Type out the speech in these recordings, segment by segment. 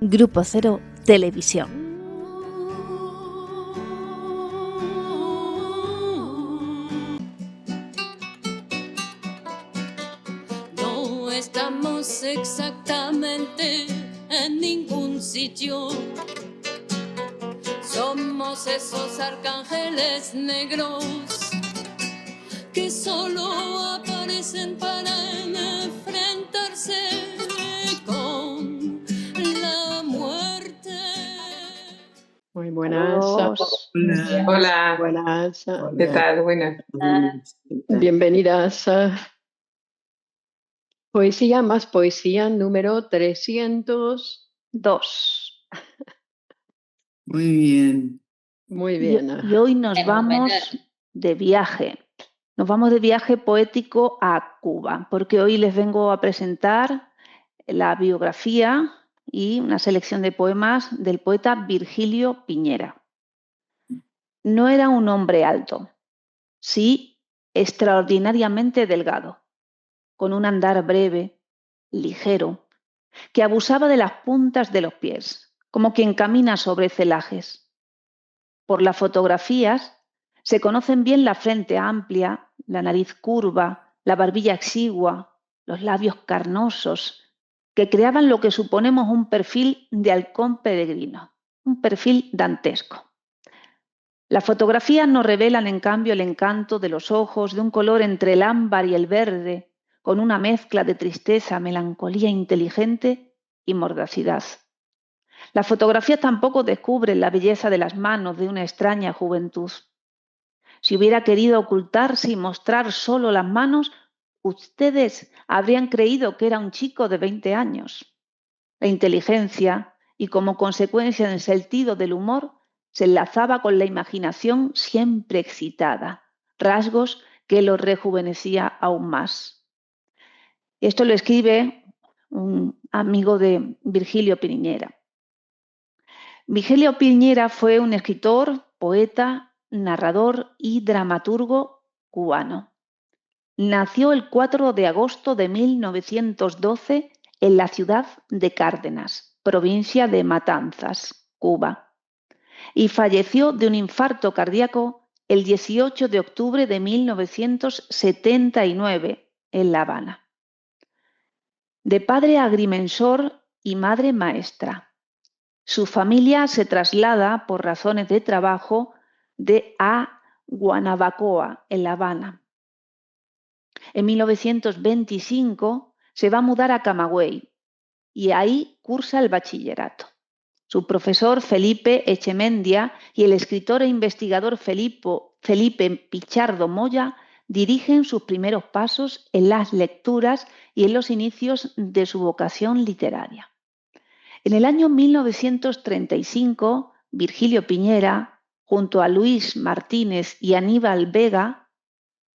Grupo Cero Televisión. No estamos exactamente en ningún sitio. Somos esos arcángeles negros que solo aparecen para enfrentarse con la muerte. Muy buenas. Hola. Hola. Buenas. ¿Qué tal? Buenas. Bienvenidas a Poesía más Poesía número 302. Muy bien. Muy bien. Y hoy nos vamos de viaje. Nos vamos de viaje poético a Cuba, porque hoy les vengo a presentar la biografía y una selección de poemas del poeta Virgilio Piñera. No era un hombre alto, sí extraordinariamente delgado, con un andar breve, ligero, que abusaba de las puntas de los pies, como quien camina sobre celajes. Por las fotografías se conocen bien la frente amplia, la nariz curva, la barbilla exigua, los labios carnosos, que creaban lo que suponemos un perfil de halcón peregrino, un perfil dantesco. Las fotografías nos revelan, en cambio, el encanto de los ojos de un color entre el ámbar y el verde, con una mezcla de tristeza, melancolía inteligente y mordacidad. Las fotografías tampoco descubren la belleza de las manos de una extraña juventud. Si hubiera querido ocultarse y mostrar solo las manos, ustedes habrían creído que era un chico de 20 años. La inteligencia y, como consecuencia, el sentido del humor se enlazaba con la imaginación siempre excitada, rasgos que lo rejuvenecía aún más. Esto lo escribe un amigo de Virgilio Piñera. Virgilio Piñera fue un escritor, poeta, narrador y dramaturgo cubano. Nació el 4 de agosto de 1912 en la ciudad de Cárdenas, provincia de Matanzas, Cuba, y falleció de un infarto cardíaco el 18 de octubre de 1979 en La Habana. De padre agrimensor y madre maestra, su familia se traslada por razones de trabajo a Guanabacoa, en La Habana. En 1925 se va a mudar a Camagüey y ahí cursa el bachillerato. Su profesor Felipe Echemendia y el escritor e investigador Felipe Pichardo Moya dirigen sus primeros pasos en las lecturas y en los inicios de su vocación literaria. En el año 1935, Virgilio Piñera, junto a Luis Martínez y Aníbal Vega,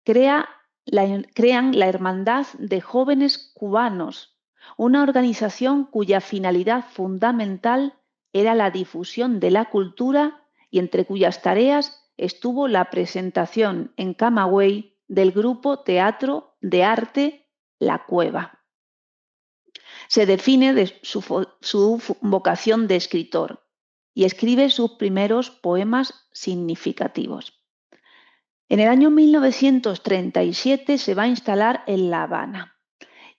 crean la Hermandad de Jóvenes Cubanos, una organización cuya finalidad fundamental era la difusión de la cultura y entre cuyas tareas estuvo la presentación en Camagüey del grupo Teatro de Arte La Cueva. Se define de su vocación de escritor y escribe sus primeros poemas significativos. En el año 1937 se va a instalar en La Habana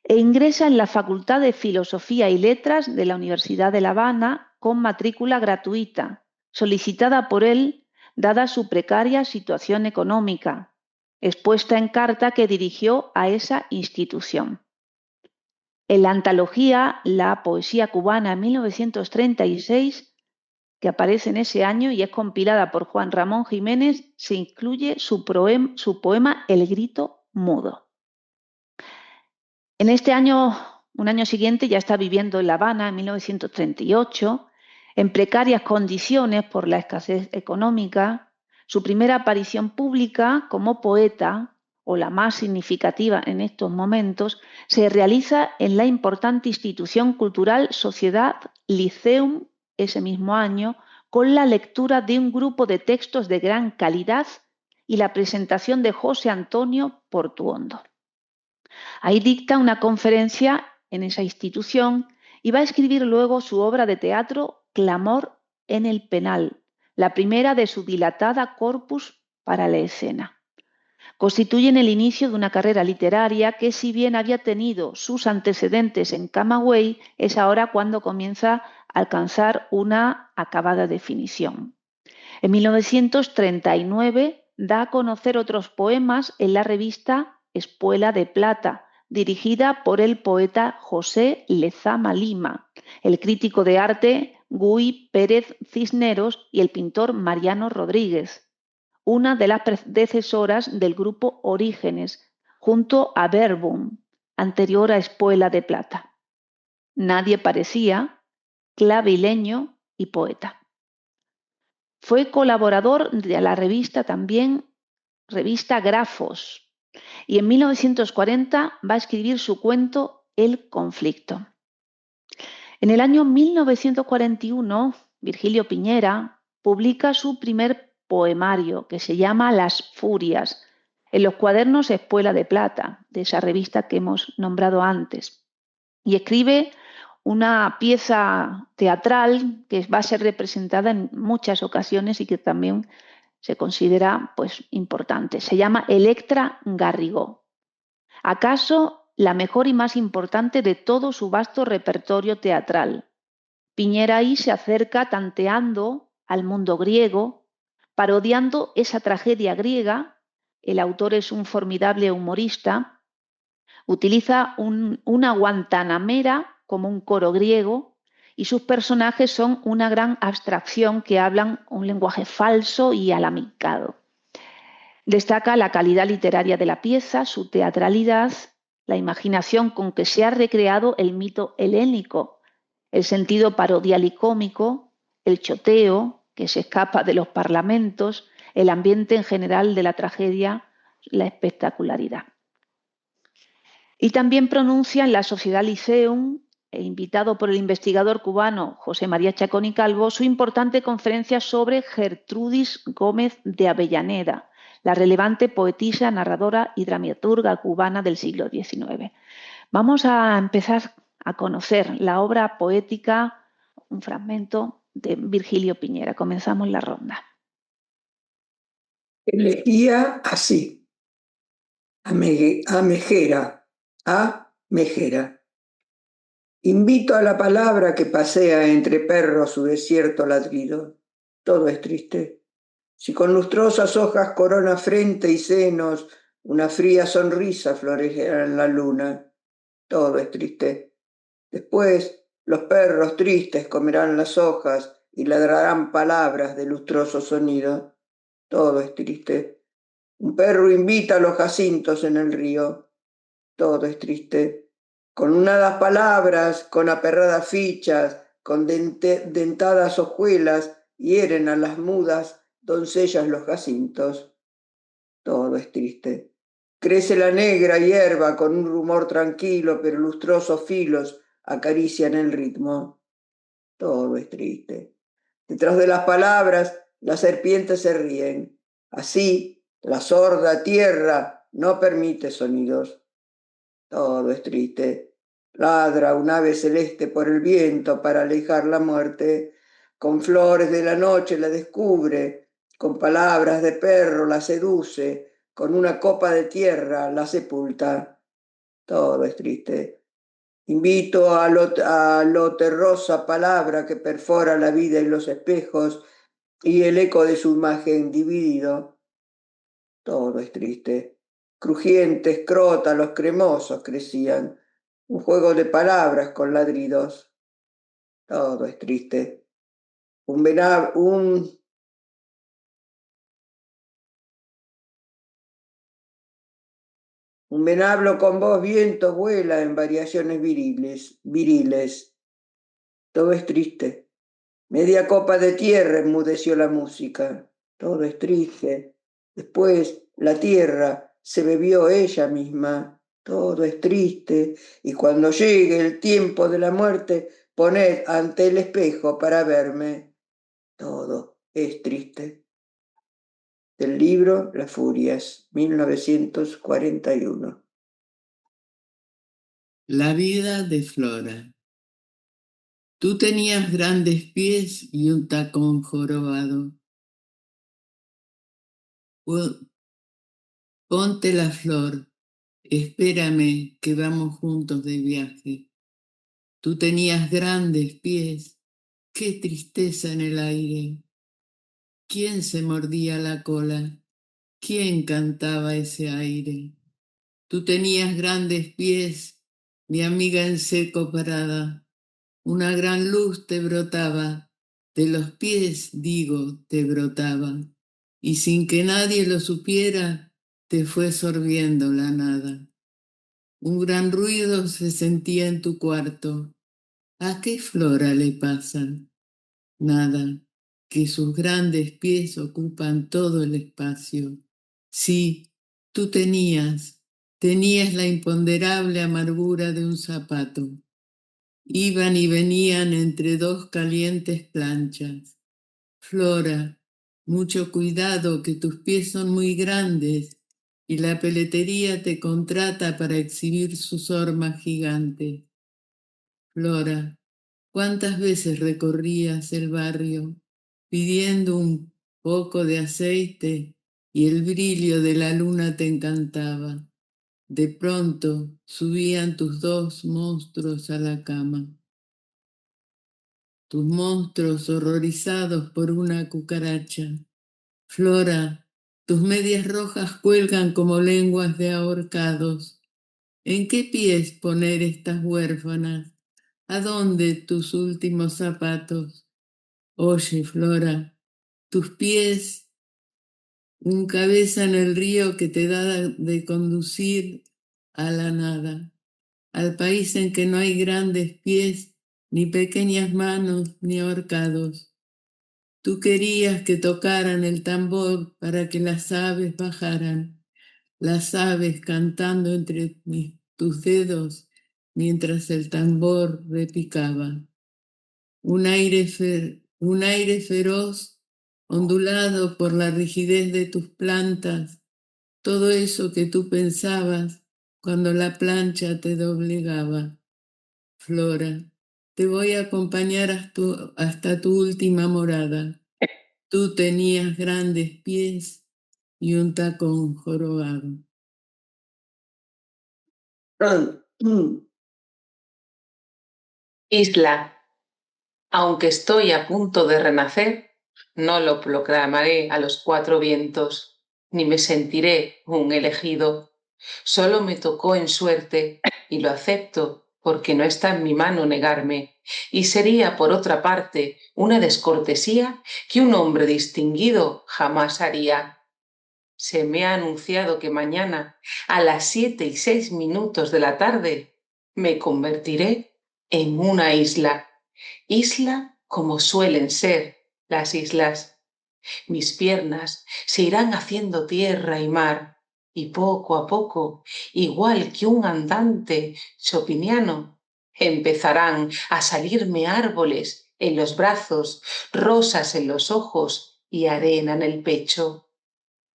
e ingresa en la Facultad de Filosofía y Letras de la Universidad de La Habana con matrícula gratuita, solicitada por él dada su precaria situación económica, expuesta en carta que dirigió a esa institución. En la antología La Poesía Cubana en 1936, que aparece en ese año y es compilada por Juan Ramón Jiménez, se incluye su poema El grito mudo. En este año, un año siguiente, ya está viviendo en La Habana, en 1938, en precarias condiciones por la escasez económica. Su primera aparición pública como poeta, o la más significativa en estos momentos, se realiza en la importante institución cultural Sociedad Liceum ese mismo año, con la lectura de un grupo de textos de gran calidad y la presentación de José Antonio Portuondo. Ahí dicta una conferencia en esa institución y va a escribir luego su obra de teatro Clamor en el penal, la primera de su dilatada corpus para la escena. Constituyen el inicio de una carrera literaria que, si bien había tenido sus antecedentes en Camagüey, es ahora cuando comienza a alcanzar una acabada definición. En 1939 da a conocer otros poemas en la revista Espuela de Plata, dirigida por el poeta José Lezama Lima, el crítico de arte Guy Pérez Cisneros y el pintor Mariano Rodríguez, una de las predecesoras del grupo Orígenes, junto a Verbum, anterior a Espuela de Plata. Nadie parecía, clavileño y poeta. Fue colaborador de la revista también, revista Grafos, y en 1940 va a escribir su cuento El conflicto. En el año 1941, Virgilio Piñera publica su primer poemario, que se llama Las Furias, en los cuadernos Espuela de Plata, de esa revista que hemos nombrado antes, y escribe una pieza teatral que va a ser representada en muchas ocasiones y que también se considera pues, importante. Se llama Electra Garrigó. ¿Acaso la mejor y más importante de todo su vasto repertorio teatral? Piñera ahí se acerca tanteando al mundo griego, parodiando esa tragedia griega. El autor es un formidable humorista. Utiliza una guantanamera como un coro griego y sus personajes son una gran abstracción que hablan un lenguaje falso y alamicado. Destaca la calidad literaria de la pieza, su teatralidad, la imaginación con que se ha recreado el mito helénico, el sentido parodial y cómico, el choteo que se escapa de los parlamentos, el ambiente en general de la tragedia, la espectacularidad. Y también pronuncia en la Sociedad Liceum, invitado por el investigador cubano José María Chacón y Calvo, su importante conferencia sobre Gertrudis Gómez de Avellaneda, la relevante poetisa, narradora y dramaturga cubana del siglo XIX. Vamos a empezar a conocer la obra poética, un fragmento de Virgilio Piñera. Comenzamos la ronda. Elegía así, a Mejera, a Mejera. Invito a la palabra que pasea entre perros su desierto ladrido. Todo es triste. Si con lustrosas hojas corona frente y senos, una fría sonrisa florecerá en la luna. Todo es triste. Después, los perros tristes comerán las hojas y ladrarán palabras de lustroso sonido. Todo es triste. Un perro invita a los jacintos en el río. Todo es triste. Con unadas palabras, con aperradas fichas, con dentadas hojuelas, hieren a las mudas doncellas los jacintos. Todo es triste. Crece la negra hierba con un rumor tranquilo, pero lustrosos filos acarician el ritmo. Todo es triste. Detrás de las palabras, las serpientes se ríen. Así, la sorda tierra no permite sonidos. Todo es triste. Ladra un ave celeste por el viento para alejar la muerte. Con flores de la noche la descubre. Con palabras de perro la seduce. Con una copa de tierra la sepulta. Todo es triste. Invito a lo terrosa palabra que perfora la vida y los espejos y el eco de su imagen dividido. Todo es triste. Crujientes, crótalos, cremosos crecían. Un juego de palabras con ladridos. Todo es triste. Un venablo con voz viento vuela en variaciones viriles. Todo es triste. Media copa de tierra enmudeció la música. Todo es triste. Después la tierra se bebió ella misma. Todo es triste. Y cuando llegue el tiempo de la muerte, poned ante el espejo para verme. Todo es triste. Del libro Las Furias, 1941. La vida de Flora. Tú tenías grandes pies y un tacón jorobado. Ponte la flor, espérame que vamos juntos de viaje. Tú tenías grandes pies, qué tristeza en el aire. ¿Quién se mordía la cola? ¿Quién cantaba ese aire? Tú tenías grandes pies, mi amiga en seco parada. Una gran luz te brotaba, de los pies, digo, te brotaba. Y sin que nadie lo supiera, te fue sorbiendo la nada. Un gran ruido se sentía en tu cuarto. ¿A qué flora le pasa? Nada, que sus grandes pies ocupan todo el espacio. Sí, tú tenías la imponderable amargura de un zapato. Iban y venían entre dos calientes planchas. Flora, mucho cuidado que tus pies son muy grandes y la peletería te contrata para exhibir sus hormas gigantes. Flora, ¿cuántas veces recorrías el barrio pidiendo un poco de aceite y el brillo de la luna te encantaba? De pronto subían tus dos monstruos a la cama. Tus monstruos horrorizados por una cucaracha. Flora, tus medias rojas cuelgan como lenguas de ahorcados. ¿En qué pies poner estas huérfanas? ¿A dónde tus últimos zapatos? Oye, Flora, tus pies, un cabeza en el río que te da de conducir a la nada, al país en que no hay grandes pies, ni pequeñas manos, ni ahorcados. Tú querías que tocaran el tambor para que las aves bajaran, las aves cantando entre tus dedos mientras el tambor repicaba. Un aire feroz, ondulado por la rigidez de tus plantas, todo eso que tú pensabas cuando la plancha te doblegaba. Flora, te voy a acompañar hasta tu última morada. Tú tenías grandes pies y un tacón jorobado. Isla, aunque estoy a punto de renacer, no lo proclamaré a los cuatro vientos, ni me sentiré un elegido. Solo me tocó en suerte y lo acepto porque no está en mi mano negarme, y sería, por otra parte, una descortesía que un hombre distinguido jamás haría. Se me ha anunciado que mañana, a las 7:06 de la tarde, me convertiré en una isla. Isla como suelen ser las islas. Mis piernas se irán haciendo tierra y mar, y poco a poco, igual que un andante chopiniano, empezarán a salirme árboles en los brazos, rosas en los ojos y arena en el pecho.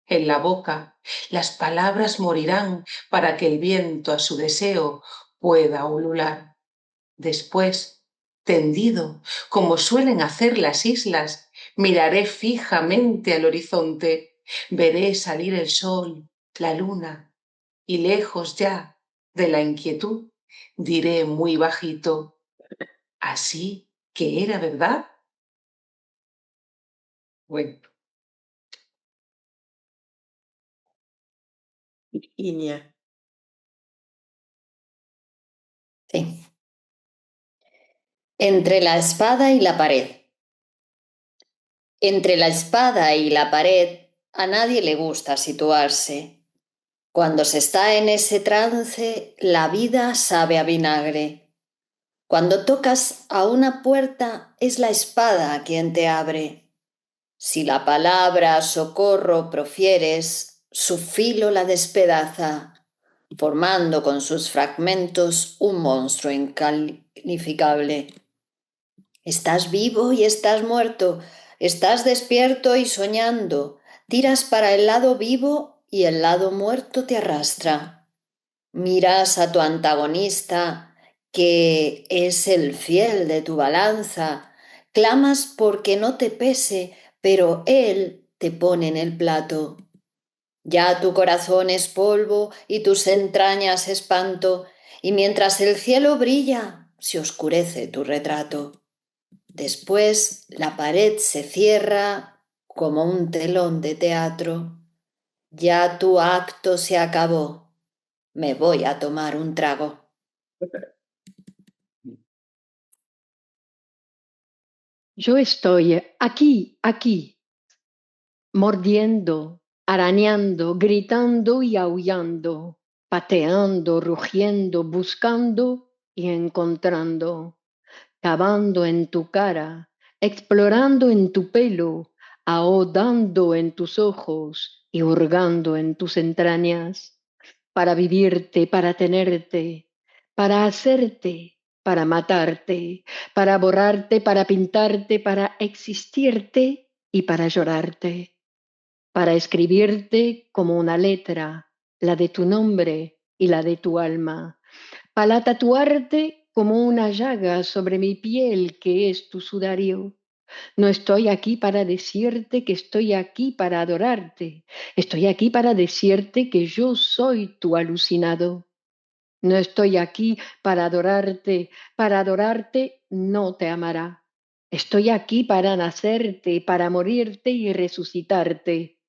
En la boca las palabras morirán para que el viento a su deseo pueda ulular. Después, tendido, como suelen hacer las islas, miraré fijamente al horizonte, veré salir el sol, la luna, y lejos ya de la inquietud, diré muy bajito, ¿así que era verdad? Bueno. Virginia. Sí. Entre la espada y la pared. Entre la espada y la pared a nadie le gusta situarse. Cuando se está en ese trance, la vida sabe a vinagre. Cuando tocas a una puerta, es la espada quien te abre. Si la palabra socorro profieres, su filo la despedaza, formando con sus fragmentos un monstruo incalificable. Estás vivo y estás muerto, estás despierto y soñando, tiras para el lado vivo y el lado muerto te arrastra. Miras a tu antagonista, que es el fiel de tu balanza. Clamas porque no te pese, pero él te pone en el plato. Ya tu corazón es polvo y tus entrañas espanto, y mientras el cielo brilla, se oscurece tu retrato. Después la pared se cierra como un telón de teatro. Ya tu acto se acabó. Me voy a tomar un trago. Yo estoy aquí, mordiendo, arañando, gritando y aullando, pateando, rugiendo, buscando y encontrando, cavando en tu cara, explorando en tu pelo, ahondando en tus ojos y hurgando en tus entrañas, para vivirte, para tenerte, para hacerte, para matarte, para borrarte, para pintarte, para existirte y para llorarte, para escribirte como una letra, la de tu nombre y la de tu alma, para tatuarte como una llaga sobre mi piel que es tu sudario. No estoy aquí para decirte que estoy aquí para adorarte. Estoy aquí para decirte que yo soy tu alucinado. No estoy aquí para adorarte no te amará. Estoy aquí para nacerte, para morirte y resucitarte.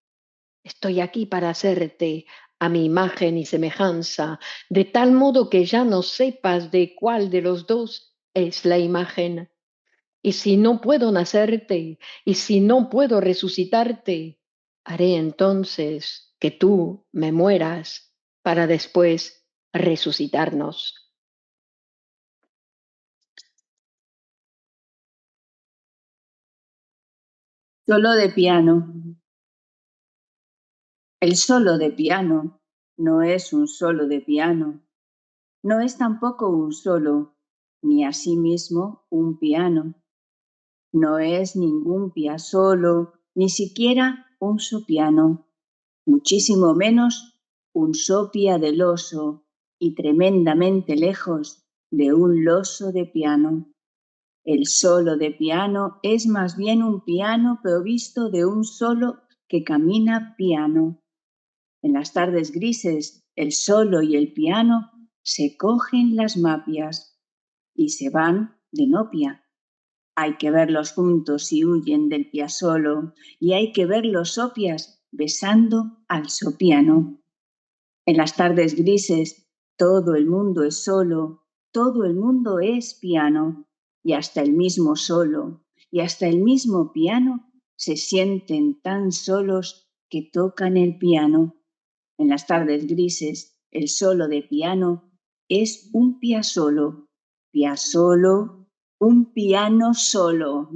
Estoy aquí para hacerte a mi imagen y semejanza, de tal modo que ya no sepas de cuál de los dos es la imagen. Y si no puedo nacerte, y si no puedo resucitarte, haré entonces que tú me mueras para después resucitarnos. Solo de piano. El solo de piano no es un solo de piano, no es tampoco un solo, ni asimismo un piano. No es ningún piazzolo, ni siquiera un sopiano, muchísimo menos un sopia del oso y tremendamente lejos de un loso de piano. El solo de piano es más bien un piano provisto de un solo que camina piano. En las tardes grises, el solo y el piano se cogen las mapias y se van de nopia. Hay que verlos juntos si huyen del piazzolo y hay que ver los sopias besando al sopiano. En las tardes grises, todo el mundo es solo, todo el mundo es piano, y hasta el mismo solo y hasta el mismo piano se sienten tan solos que tocan el piano. En las tardes grises, el solo de piano es un piazzolo, piazzolo, un piano solo,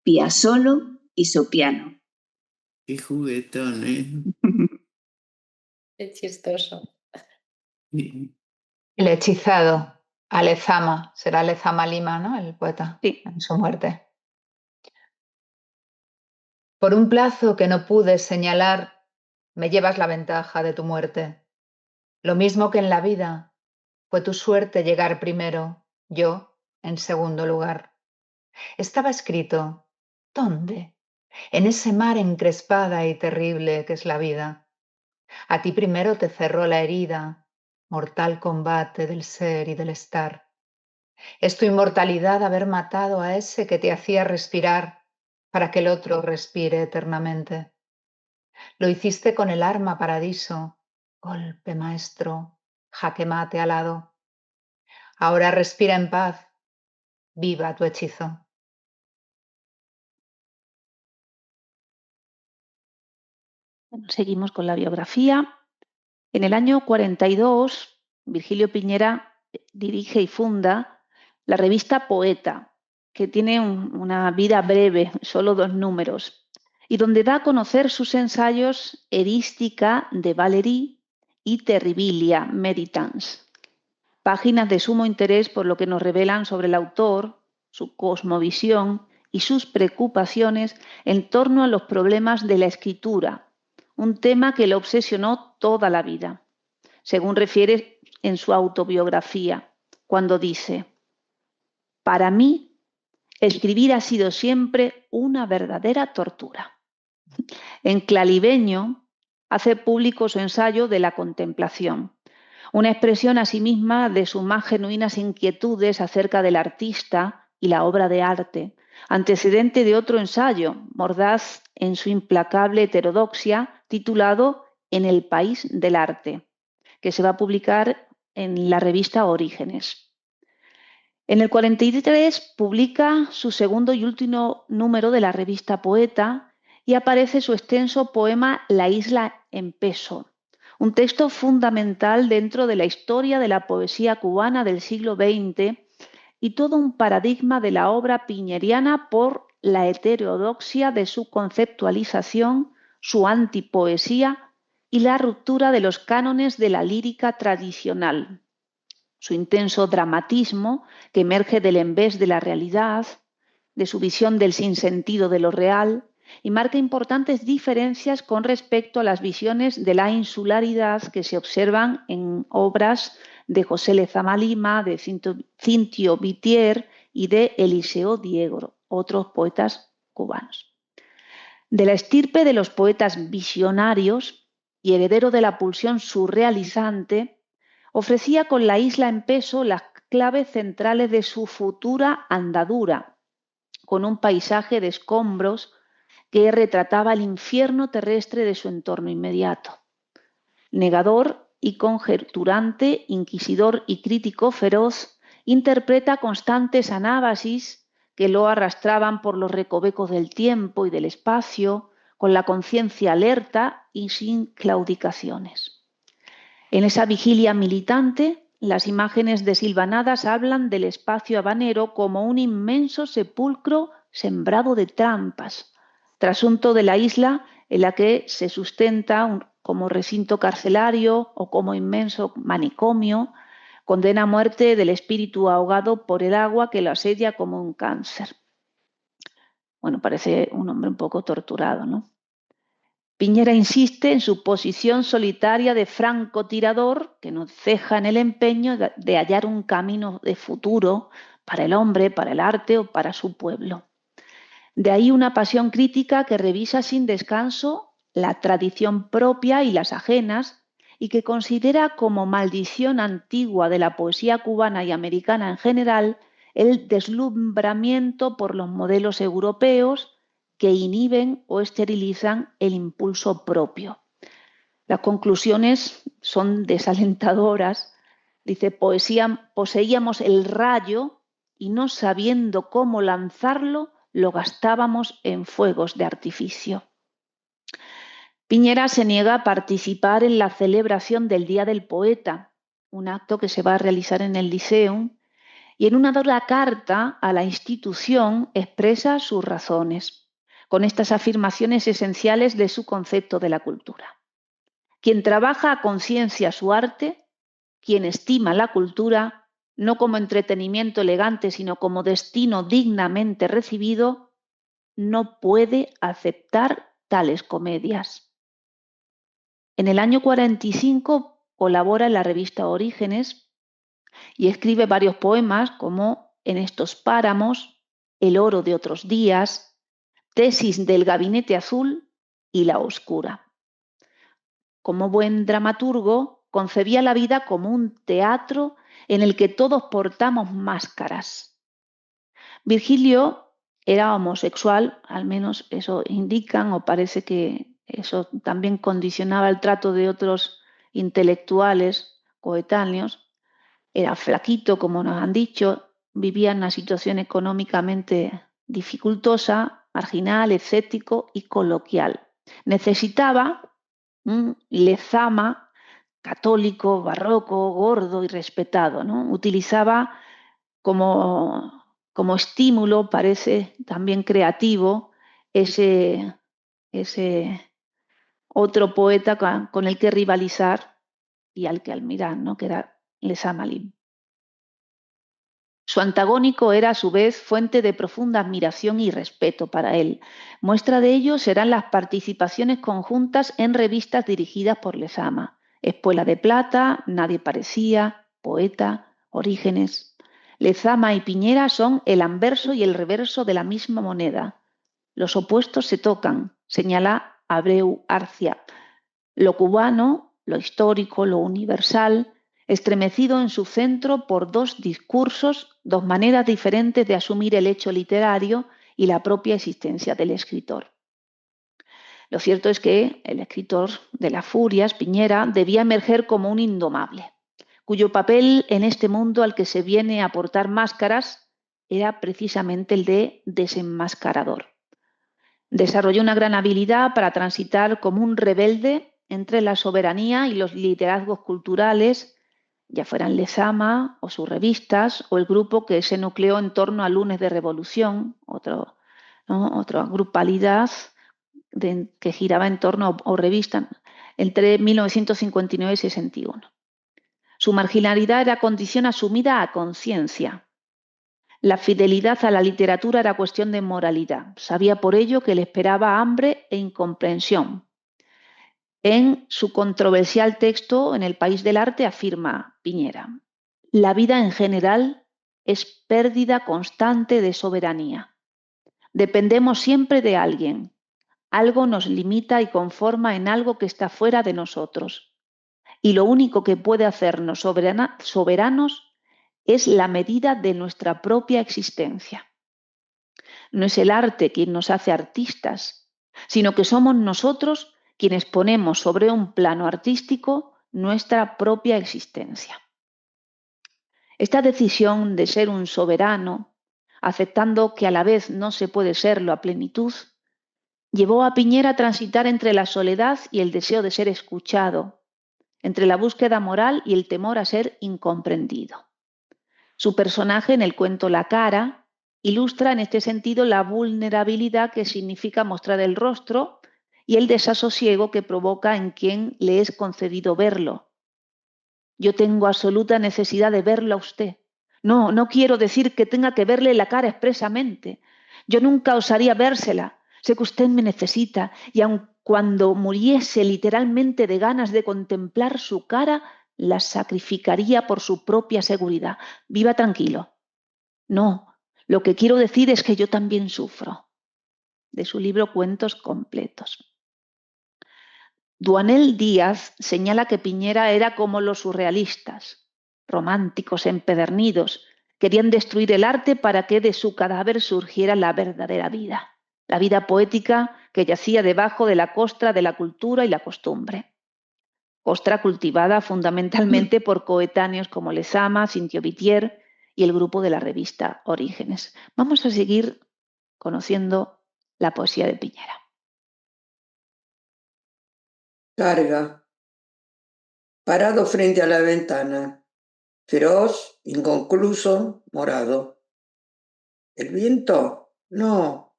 piazzolo y sopiano. Qué juguetón, ¿eh? Qué chistoso. Sí. El hechizado, Alezama, será Alezama Lima, ¿no? El poeta, Sí. en su muerte. Por un plazo que no pude señalar, me llevas la ventaja de tu muerte. Lo mismo que en la vida, fue tu suerte llegar primero, yo en segundo lugar. Estaba escrito, ¿dónde? En ese mar encrespada y terrible que es la vida. A ti primero te cerró la herida, mortal combate del ser y del estar. Es tu inmortalidad haber matado a ese que te hacía respirar para que el otro respire eternamente. Lo hiciste con el arma paradiso, golpe maestro, jaque mate alado. Ahora respira en paz, viva tu hechizo. Seguimos con la biografía. En el año 42, Virgilio Piñera dirige y funda la revista Poeta, que tiene una vida breve, solo 2 números, y donde da a conocer sus ensayos Erística de Valery y Terribilia Meditans, páginas de sumo interés por lo que nos revelan sobre el autor, su cosmovisión y sus preocupaciones en torno a los problemas de la escritura, un tema que le obsesionó toda la vida, según refiere en su autobiografía. cuando dice: para mí, escribir ha sido siempre una verdadera tortura. En Claliveño hace público su ensayo de la contemplación, una expresión a sí misma de sus más genuinas inquietudes acerca del artista y la obra de arte, antecedente de otro ensayo, mordaz en su implacable heterodoxia, titulado En el país del arte, que se va a publicar en la revista Orígenes. En el 43 publica su segundo y último número de la revista Poeta y aparece su extenso poema La isla en peso, un texto fundamental dentro de la historia de la poesía cubana del siglo XX y todo un paradigma de la obra piñeriana por la heterodoxia de su conceptualización, su antipoesía y la ruptura de los cánones de la lírica tradicional. Su intenso dramatismo, que emerge del envés de la realidad, de su visión del sinsentido de lo real, y marca importantes diferencias con respecto a las visiones de la insularidad que se observan en obras de José Lezama Lima, de Cintio Vitier y de Eliseo Diego, otros poetas cubanos. De la estirpe de los poetas visionarios y heredero de la pulsión surrealizante, ofrecía con La isla en peso las claves centrales de su futura andadura, con un paisaje de escombros que retrataba el infierno terrestre de su entorno inmediato. Negador y conjeturante, inquisidor y crítico feroz, interpreta constantes anábasis que lo arrastraban por los recovecos del tiempo y del espacio, con la conciencia alerta y sin claudicaciones. En esa vigilia militante, las imágenes desilvanadas hablan del espacio habanero como un inmenso sepulcro sembrado de trampas, trasunto de la isla en la que se sustenta como recinto carcelario o como inmenso manicomio, condena a muerte del espíritu ahogado por el agua que lo asedia como un cáncer. Bueno, parece un hombre un poco torturado, ¿no? Piñera insiste en su posición solitaria de francotirador, que no ceja en el empeño de hallar un camino de futuro para el hombre, para el arte o para su pueblo. De ahí una pasión crítica que revisa sin descanso la tradición propia y las ajenas y que considera como maldición antigua de la poesía cubana y americana en general el deslumbramiento por los modelos europeos que inhiben o esterilizan el impulso propio. Las conclusiones son desalentadoras. Dice: poseíamos el rayo y no sabiendo cómo lanzarlo, lo gastábamos en fuegos de artificio. Piñera se niega a participar en la celebración del Día del Poeta, un acto que se va a realizar en el Liceum, y en una dura carta a la institución expresa sus razones, con estas afirmaciones esenciales de su concepto de la cultura. Quien trabaja a conciencia su arte, quien estima la cultura, no como entretenimiento elegante, sino como destino dignamente recibido, no puede aceptar tales comedias. En el año 45 colabora en la revista Orígenes y escribe varios poemas como En estos páramos, El oro de otros días, Tesis del gabinete azul y La oscura. Como buen dramaturgo, concebía la vida como un teatro en el que todos portamos máscaras. Virgilio era homosexual, al menos eso indican, o parece que eso también condicionaba el trato de otros intelectuales coetáneos. Era flaquito, como nos han dicho, vivía en una situación económicamente dificultosa, marginal, escéptico y coloquial. Necesitaba un Lezama católico, barroco, gordo y respetado, ¿no? Utilizaba como estímulo, parece también creativo, ese otro poeta con el que rivalizar y al que admirar, ¿no? Que era Lezama Lima. Su antagónico era a su vez fuente de profunda admiración y respeto para él. Muestra de ello serán las participaciones conjuntas en revistas dirigidas por Lezama: Espuela de Plata, Nadie parecía, Poeta, Orígenes. Lezama y Piñera son el anverso y el reverso de la misma moneda. Los opuestos se tocan, señala Abreu Arcia. Lo cubano, lo histórico, lo universal, estremecido en su centro por dos discursos, dos maneras diferentes de asumir el hecho literario y la propia existencia del escritor. Lo cierto es que el escritor de las Furias, Piñera, debía emerger como un indomable, cuyo papel en este mundo al que se viene a portar máscaras era precisamente el de desenmascarador. Desarrolló una gran habilidad para transitar como un rebelde entre la soberanía y los liderazgos culturales, ya fueran Lezama o sus revistas, o el grupo que se nucleó en torno a Lunes de Revolución, otra grupalidad que giraba en torno o revista entre 1959 y 61. Su marginalidad era condición asumida a conciencia. La fidelidad a la literatura era cuestión de moralidad. Sabía por ello que le esperaba hambre e incomprensión. En su controversial texto En el país del arte afirma Piñera: la vida en general es pérdida constante de soberanía. Dependemos siempre de alguien. Algo nos limita y conforma en algo que está fuera de nosotros. Y lo único que puede hacernos soberanos es la medida de nuestra propia existencia. No es el arte quien nos hace artistas, sino que somos nosotros quienes ponemos sobre un plano artístico nuestra propia existencia. Esta decisión de ser un soberano, aceptando que a la vez no se puede serlo a plenitud, llevó a Piñera a transitar entre la soledad y el deseo de ser escuchado, entre la búsqueda moral y el temor a ser incomprendido. Su personaje en el cuento La cara ilustra en este sentido la vulnerabilidad que significa mostrar el rostro y el desasosiego que provoca en quien le es concedido verlo. Yo tengo absoluta necesidad de verlo a usted. No quiero decir que tenga que verle la cara expresamente. Yo nunca osaría vérsela. Sé que usted me necesita y aun cuando muriese literalmente de ganas de contemplar su cara, la sacrificaría por su propia seguridad. Viva tranquilo. No, lo que quiero decir es que yo también sufro. De su libro Cuentos completos. Duanel Díaz señala que Piñera era como los surrealistas, románticos, empedernidos, querían destruir el arte para que de su cadáver surgiera la verdadera vida, la vida poética que yacía debajo de la costra de la cultura y la costumbre. Costra cultivada fundamentalmente por coetáneos como Lezama, Cintio Vitier y el grupo de la revista Orígenes. Vamos a seguir conociendo la poesía de Piñera. Carga. Parado frente a la ventana, feroz, inconcluso, morado. ¿El viento? No.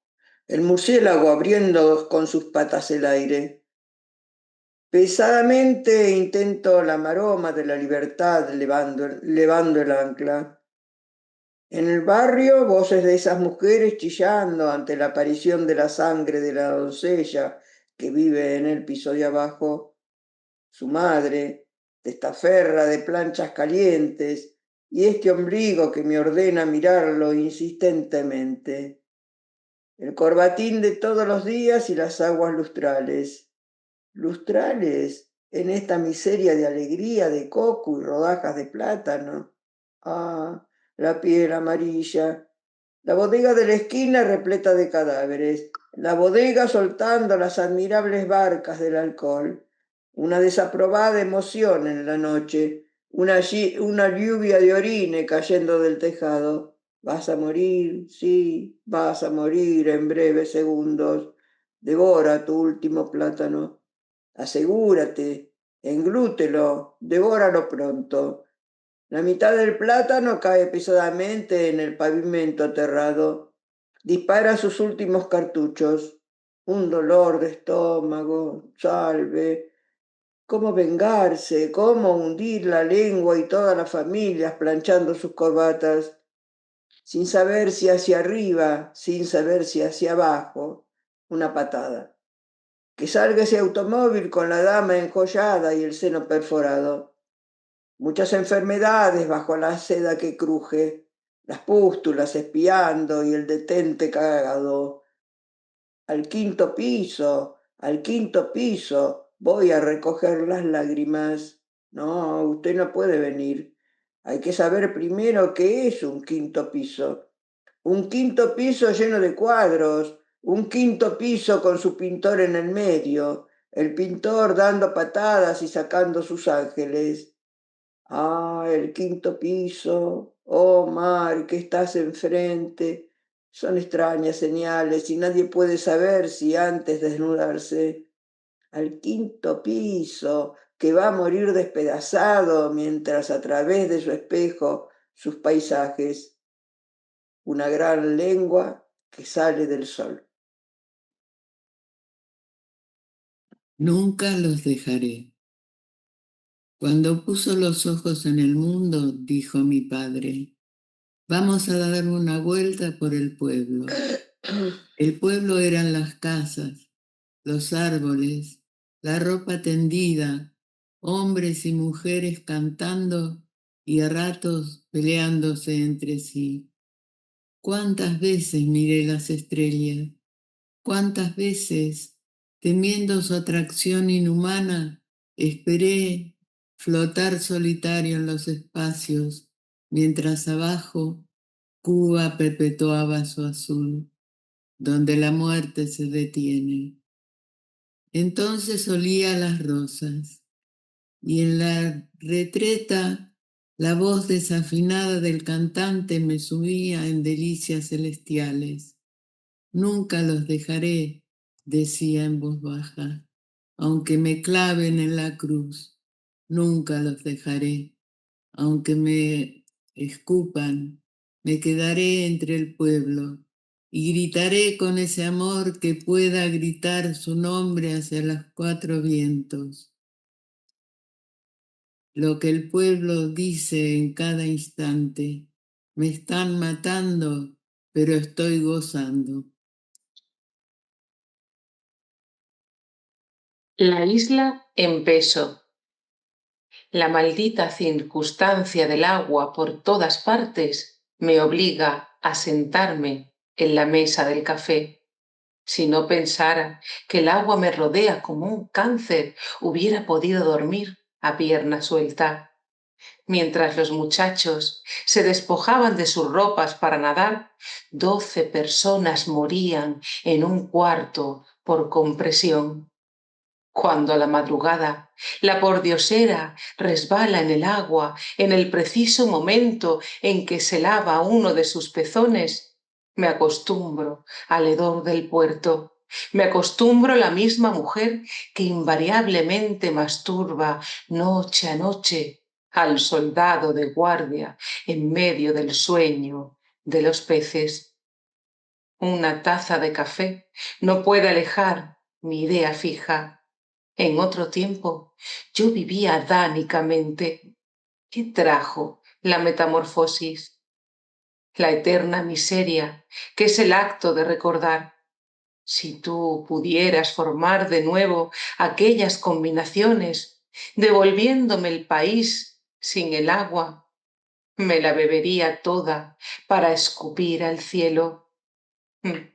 El murciélago abriendo con sus patas el aire. Pesadamente intento la maroma de la libertad levando el ancla. En el barrio, voces de esas mujeres chillando ante la aparición de la sangre de la doncella que vive en el piso de abajo. Su madre, testaferra de planchas calientes, y este ombligo que me ordena mirarlo insistentemente. El corbatín de todos los días y las aguas lustrales. Lustrales en esta miseria de alegría de coco y rodajas de plátano. Ah, la piel amarilla. La bodega de la esquina repleta de cadáveres. La bodega soltando las admirables barcas del alcohol. Una desaprobada emoción en la noche. Una lluvia de orine cayendo del tejado. Vas a morir, sí, vas a morir en breves segundos. Devora tu último plátano. Asegúrate, englútelo, devóralo pronto. La mitad del plátano cae pesadamente en el pavimento aterrado. Dispara sus últimos cartuchos. Un dolor de estómago, salve. Cómo vengarse, cómo hundir la lengua y todas las familias planchando sus corbatas, sin saber si hacia arriba, sin saber si hacia abajo, una patada. Que salga ese automóvil con la dama enjollada y el seno perforado. muchas enfermedades bajo la seda que cruje, las pústulas espiando y el detente cagado. Al quinto piso, voy a recoger las lágrimas. No, usted no puede venir. Hay que saber primero qué es un quinto piso. Un quinto piso lleno de cuadros, un quinto piso con su pintor en el medio, el pintor dando patadas y sacando sus ángeles. Ah, el quinto piso, oh mar, que estás enfrente. Son extrañas señales y nadie puede saber si antes de desnudarse. Al quinto piso, que va a morir despedazado mientras a través de su espejo sus paisajes. Una gran lengua que sale del sol. Nunca los dejaré. Cuando puso los ojos en el mundo, dijo mi padre, vamos a dar una vuelta por el pueblo. El pueblo eran las casas, los árboles, la ropa tendida, hombres y mujeres cantando y a ratos peleándose entre sí. ¿Cuántas veces miré las estrellas? ¿Cuántas veces, temiendo su atracción inhumana, esperé flotar solitario en los espacios, mientras abajo Cuba perpetuaba su azul, donde la muerte se detiene? Entonces olía las rosas, y en la retreta la voz desafinada del cantante me subía en delicias celestiales. Nunca los dejaré, decía en voz baja, aunque me claven en la cruz. Nunca los dejaré, aunque me escupan, me quedaré entre el pueblo y gritaré con ese amor que pueda gritar su nombre hacia los cuatro vientos. Lo que el pueblo dice en cada instante, me están matando, pero estoy gozando. La isla en peso. La maldita circunstancia del agua por todas partes me obliga a sentarme en la mesa del café. Si no pensara que el agua me rodea como un cáncer, hubiera podido dormir a pierna suelta. Mientras los muchachos se despojaban de sus ropas para nadar, 12 personas morían en un cuarto por compresión. Cuando a la madrugada la pordiosera resbala en el agua en el preciso momento en que se lava uno de sus pezones, me acostumbro al hedor del puerto, me acostumbro a la misma mujer que invariablemente masturba noche a noche al soldado de guardia en medio del sueño de los peces. Una taza de café no puede alejar mi idea fija. En otro tiempo yo vivía adánicamente. ¿Qué trajo la metamorfosis? La eterna miseria, que es el acto de recordar. Si tú pudieras formar de nuevo aquellas combinaciones, devolviéndome el país sin el agua, me la bebería toda para escupir al cielo.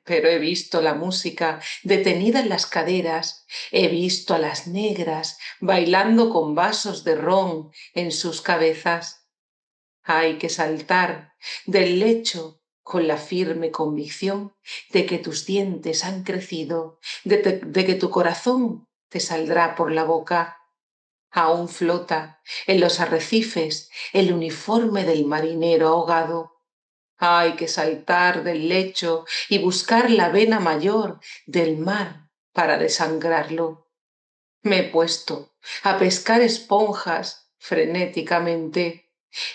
Pero he visto la música detenida en las caderas, he visto a las negras bailando con vasos de ron en sus cabezas. Hay que saltar del lecho con la firme convicción de que tus dientes han crecido, de que tu corazón te saldrá por la boca. Aún flota en los arrecifes el uniforme del marinero ahogado. Hay que saltar del lecho y buscar la vena mayor del mar para desangrarlo. Me he puesto a pescar esponjas frenéticamente,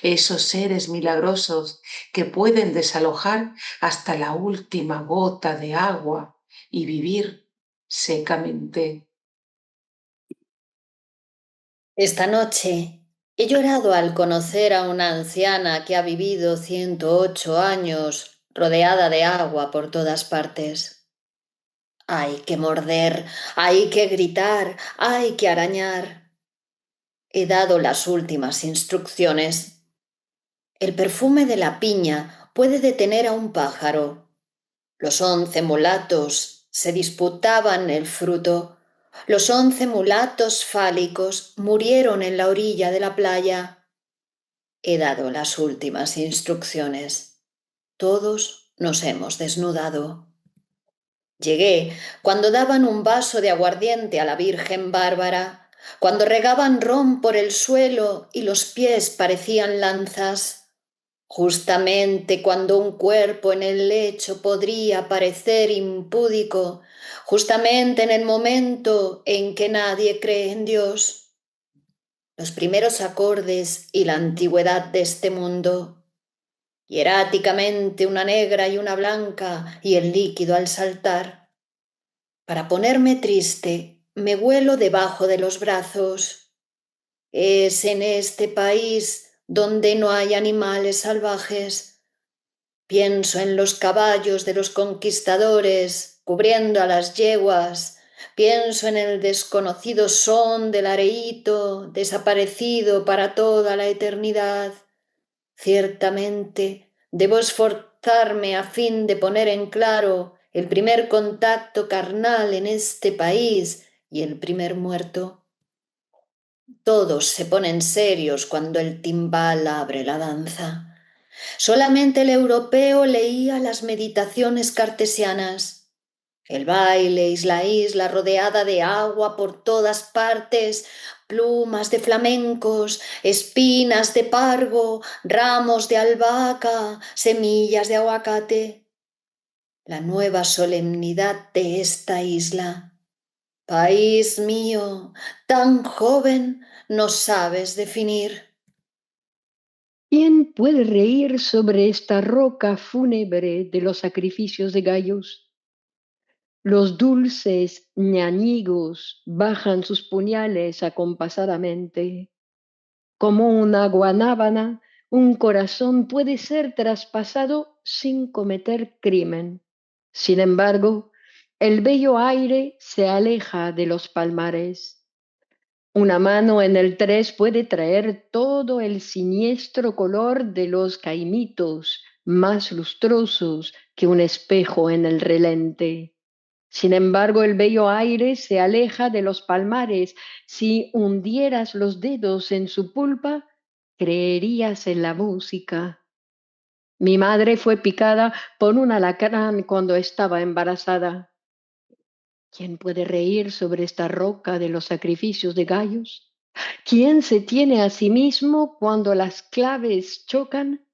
esos seres milagrosos que pueden desalojar hasta la última gota de agua y vivir secamente. Esta noche he llorado al conocer a una anciana que ha vivido 108 años rodeada de agua por todas partes. Hay que morder, hay que gritar, hay que arañar. He dado las últimas instrucciones. El perfume de la piña puede detener a un pájaro. Los 11 mulatos se disputaban el fruto. Los 11 mulatos fálicos murieron en la orilla de la playa. He dado las últimas instrucciones. Todos nos hemos desnudado. Llegué cuando daban un vaso de aguardiente a la Virgen Bárbara, cuando regaban ron por el suelo y los pies parecían lanzas. Justamente cuando un cuerpo en el lecho podría parecer impúdico, justamente en el momento en que nadie cree en Dios. Los primeros acordes y la antigüedad de este mundo, hieráticamente una negra y una blanca y el líquido al saltar. Para ponerme triste, me huelo debajo de los brazos. Es en este país donde no hay animales salvajes. Pienso en los caballos de los conquistadores cubriendo a las yeguas. Pienso en el desconocido son del areíto desaparecido para toda la eternidad. Ciertamente, debo esforzarme a fin de poner en claro el primer contacto carnal en este país y el primer muerto. Todos se ponen serios cuando el timbal abre la danza. Solamente el europeo leía las meditaciones cartesianas. El baile es la isla rodeada de agua por todas partes, plumas de flamencos, espinas de pargo, ramos de albahaca, semillas de aguacate. La nueva solemnidad de esta isla. País mío, tan joven, no sabes definir. ¿Quién puede reír sobre esta roca fúnebre de los sacrificios de gallos? Los dulces ñañigos bajan sus puñales acompasadamente. Como una guanábana, un corazón puede ser traspasado sin cometer crimen. Sin embargo, el bello aire se aleja de los palmares. Una mano en el 3 puede traer todo el siniestro color de los caimitos, más lustrosos que un espejo en el relente. Sin embargo, el bello aire se aleja de los palmares. Si hundieras los dedos en su pulpa, creerías en la música. Mi madre fue picada por un alacrán cuando estaba embarazada. ¿Quién puede reír sobre esta roca de los sacrificios de gallos? ¿Quién se tiene a sí mismo cuando las claves chocan?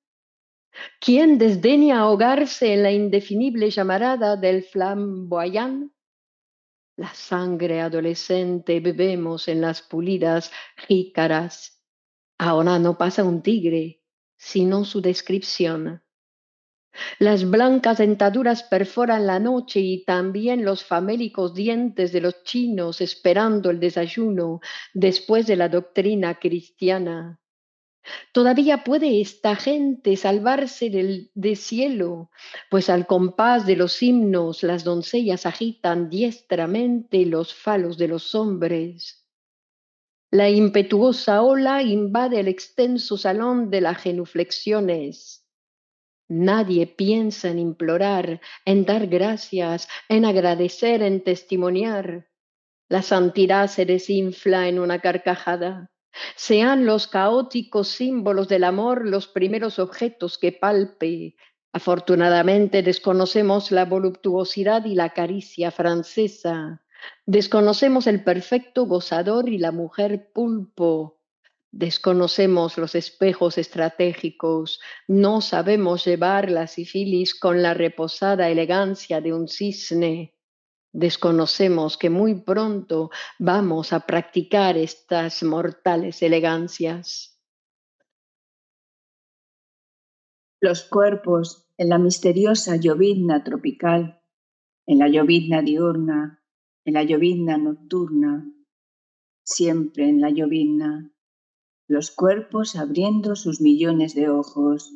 ¿Quién desdeña ahogarse en la indefinible llamarada del flamboyant? La sangre adolescente bebemos en las pulidas jícaras. Ahora no pasa un tigre, sino su descripción. Las blancas dentaduras perforan la noche y también los famélicos dientes de los chinos esperando el desayuno después de la doctrina cristiana. Todavía puede esta gente salvarse del cielo, pues al compás de los himnos las doncellas agitan diestramente los falos de los hombres. La impetuosa ola invade el extenso salón de las genuflexiones. Nadie piensa en implorar, en dar gracias, en agradecer, en testimoniar. La santidad se desinfla en una carcajada. Sean los caóticos símbolos del amor los primeros objetos que palpe. Afortunadamente desconocemos la voluptuosidad y la caricia francesa. Desconocemos el perfecto gozador y la mujer pulpo. Desconocemos los espejos estratégicos, no sabemos llevar la sífilis con la reposada elegancia de un cisne. Desconocemos que muy pronto vamos a practicar estas mortales elegancias. Los cuerpos en la misteriosa llovizna tropical, en la llovizna diurna, en la llovizna nocturna, siempre en la llovizna. Los cuerpos abriendo sus millones de ojos,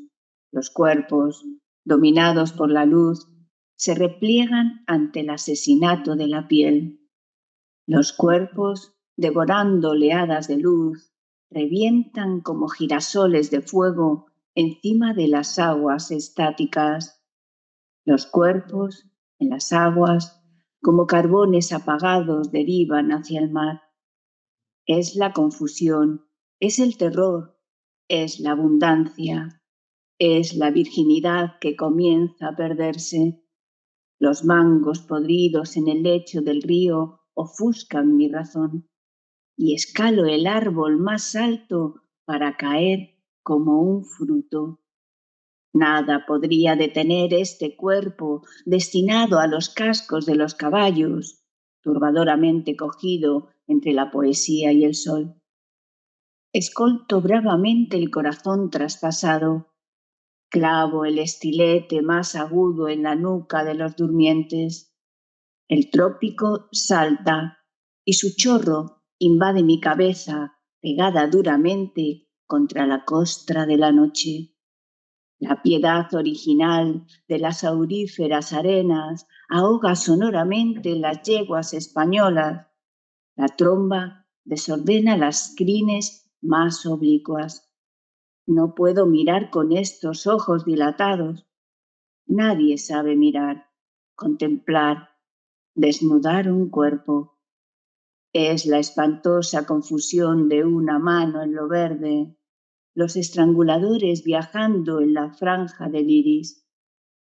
los cuerpos, dominados por la luz, se repliegan ante el asesinato de la piel. Los cuerpos, devorando oleadas de luz, revientan como girasoles de fuego encima de las aguas estáticas. Los cuerpos en las aguas, como carbones apagados, derivan hacia el mar. Es la confusión, es el terror, es la abundancia, es la virginidad que comienza a perderse. Los mangos podridos en el lecho del río ofuscan mi razón y escalo el árbol más alto para caer como un fruto. Nada podría detener este cuerpo destinado a los cascos de los caballos, turbadoramente cogido entre la poesía y el sol. Escolto bravamente el corazón traspasado, clavo el estilete más agudo en la nuca de los durmientes. El trópico salta y su chorro invade mi cabeza pegada duramente contra la costra de la noche. La piedad original de las auríferas arenas ahoga sonoramente las yeguas españolas. La tromba desordena las crines más oblicuas. No puedo mirar con estos ojos dilatados. Nadie sabe mirar, contemplar, desnudar un cuerpo. Es la espantosa confusión de una mano en lo verde, los estranguladores viajando en la franja del iris.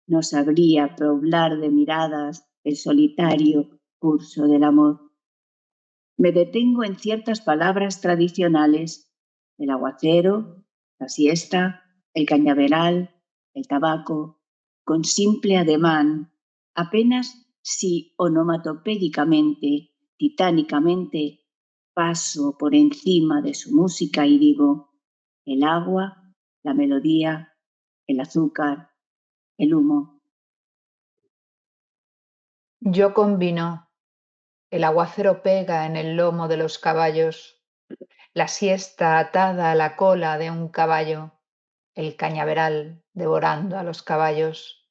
No sabría poblar de miradas el solitario curso del amor. Me detengo en ciertas palabras tradicionales: el aguacero, la siesta, el cañaveral, el tabaco, con simple ademán, apenas si onomatopédicamente, titánicamente, paso por encima de su música y digo: el agua, la melodía, el azúcar, el humo. Yo combino. El aguacero pega en el lomo de los caballos, la siesta atada a la cola de un caballo, el cañaveral devorando a los caballos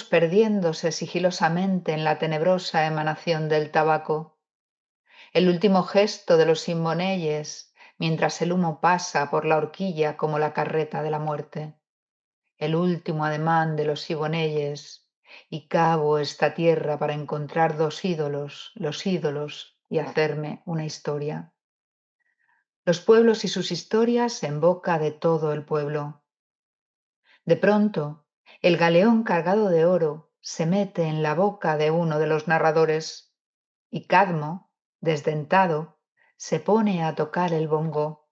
perdiéndose sigilosamente en la tenebrosa emanación del tabaco, el último gesto de los inmoneyes mientras el humo pasa por la horquilla como la carreta de la muerte, el último ademán de los siboneyes, y cavo esta tierra para encontrar dos ídolos, los ídolos, y hacerme una historia. Los pueblos y sus historias en boca de todo el pueblo. De pronto, el galeón cargado de oro se mete en la boca de uno de los narradores y Cadmo, desdentado, se pone a tocar el bongo.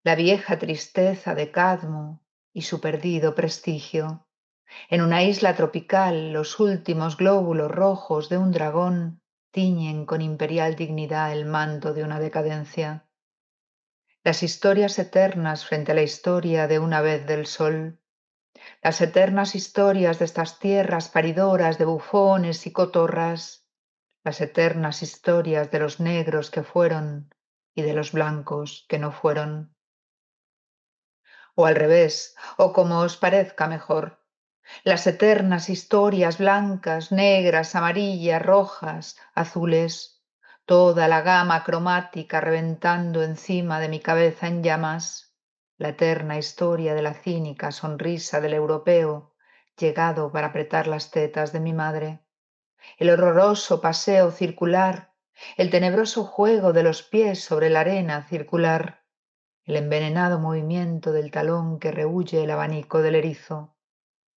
La vieja tristeza de Cadmo y su perdido prestigio. En una isla tropical, los últimos glóbulos rojos de un dragón tiñen con imperial dignidad el manto de una decadencia. Las historias eternas frente a la historia de una vez del sol. Las eternas historias de estas tierras paridoras de bufones y cotorras. Las eternas historias de los negros que fueron y de los blancos que no fueron. O al revés, o como os parezca mejor. Las eternas historias blancas, negras, amarillas, rojas, azules, toda la gama cromática reventando encima de mi cabeza en llamas, la eterna historia de la cínica sonrisa del europeo llegado para apretar las tetas de mi madre, el horroroso paseo circular, el tenebroso juego de los pies sobre la arena circular, el envenenado movimiento del talón que rehuye el abanico del erizo.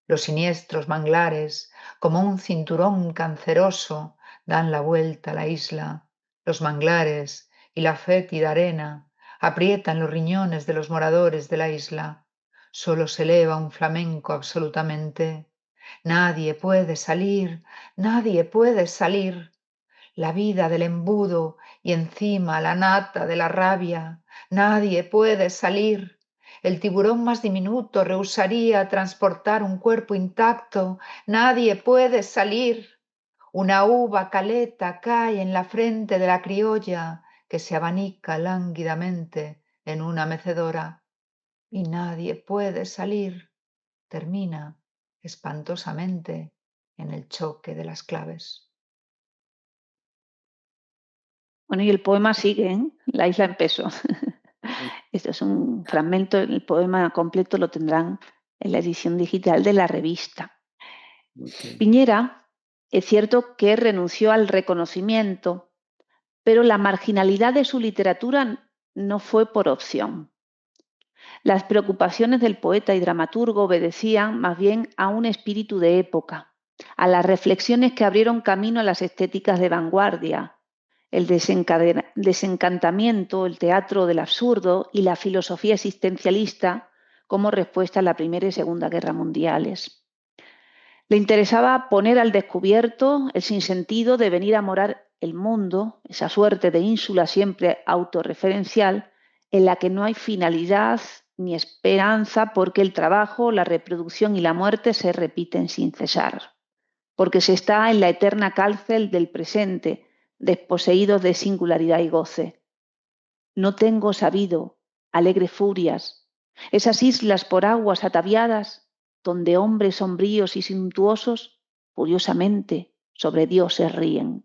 Los siniestros manglares, como un cinturón canceroso, dan la vuelta a la isla. Los manglares y la fétida arena aprietan los riñones de los moradores de la isla. Solo se eleva un flamenco absolutamente. Nadie puede salir, nadie puede salir. La vida del embudo y encima la nata de la rabia. Nadie puede salir. El tiburón más diminuto rehusaría transportar un cuerpo intacto. Nadie puede salir. Una uva caleta cae en la frente de la criolla que se abanica lánguidamente en una mecedora. Y nadie puede salir. Termina espantosamente en el choque de las claves. Bueno, y el poema sigue, ¿eh? La isla en peso. Esto es un fragmento, el poema completo lo tendrán en la edición digital de la revista. Ok. Piñera, es cierto que renunció al reconocimiento, pero la marginalidad de su literatura no fue por opción. Las preocupaciones del poeta y dramaturgo obedecían más bien a un espíritu de época, a las reflexiones que abrieron camino a las estéticas de vanguardia, el desencantamiento, el teatro del absurdo y la filosofía existencialista como respuesta a la Primera y Segunda Guerra Mundiales. Le interesaba poner al descubierto el sinsentido de venir a morar el mundo, esa suerte de ínsula siempre autorreferencial, en la que no hay finalidad ni esperanza porque el trabajo, la reproducción y la muerte se repiten sin cesar, porque se está en la eterna cárcel del presente, desposeídos de singularidad y goce. No tengo sabido, alegres furias, esas islas por aguas ataviadas, donde hombres sombríos y suntuosos, furiosamente, sobre Dios se ríen.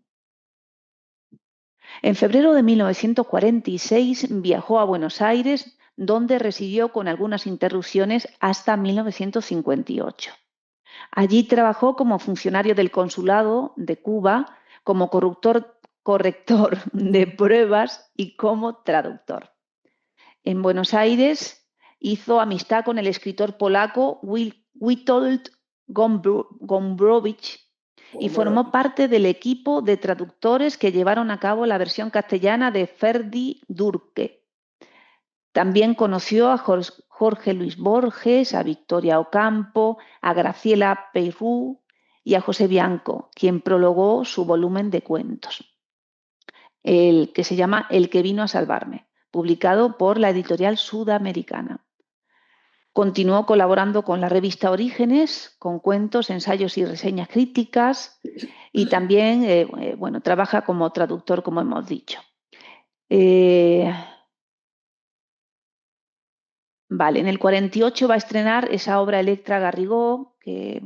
En febrero de 1946 viajó a Buenos Aires, donde residió con algunas interrupciones hasta 1958. Allí trabajó como funcionario del Consulado de Cuba, como corrector de pruebas y como traductor. En Buenos Aires hizo amistad con el escritor polaco Witold Gombrowicz y formó parte del equipo de traductores que llevaron a cabo la versión castellana de Ferdi Durque. También conoció a Jorge Luis Borges, a Victoria Ocampo, a Graciela Peirú y a José Bianco, quien prologó su volumen de cuentos, el que se llama El que vino a salvarme, publicado por la editorial Sudamericana. Continuó colaborando con la revista Orígenes, con cuentos, ensayos y reseñas críticas, y también trabaja como traductor, como hemos dicho. Vale, en el 48 va a estrenar esa obra Electra Garrigó, que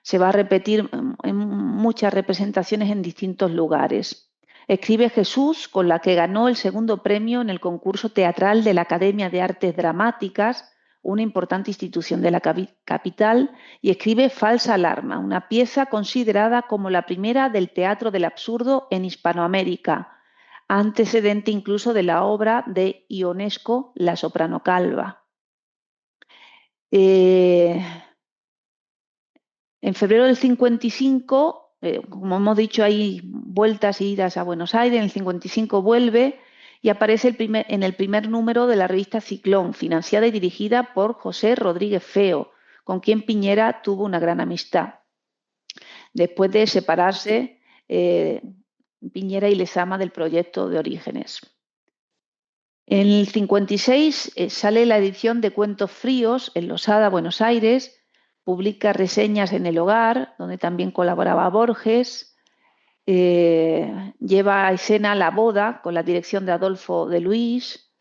se va a repetir en muchas representaciones en distintos lugares. Escribe Jesús, con la que ganó el segundo premio en el concurso teatral de la Academia de Artes Dramáticas, una importante institución de la capital, y escribe Falsa Alarma, una pieza considerada como la primera del teatro del absurdo en Hispanoamérica, antecedente incluso de la obra de Ionesco, La soprano calva. En febrero del 55, como hemos dicho, hay vueltas y idas a Buenos Aires. En el 55 vuelve y aparece en el primer número de la revista Ciclón, financiada y dirigida por José Rodríguez Feo, con quien Piñera tuvo una gran amistad. Después de separarse Piñera y Lezama del proyecto de Orígenes. En el 56 sale la edición de Cuentos Fríos en Losada, Buenos Aires. Publica reseñas en El Hogar, donde también colaboraba Borges. Lleva a escena La boda con la dirección de Adolfo de Luis.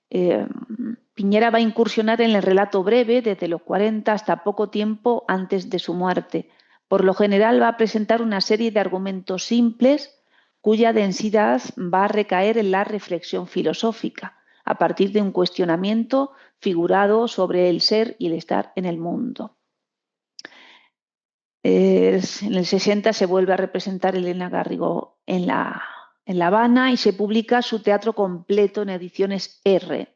Piñera va a incursionar en el relato breve desde los 40 hasta poco tiempo antes de su muerte. Por lo general va a presentar una serie de argumentos simples cuya densidad va a recaer en la reflexión filosófica, a partir de un cuestionamiento figurado sobre el ser y el estar en el mundo. En el 60 se vuelve a representar Elena Garrigó en La Habana y se publica su teatro completo en ediciones R.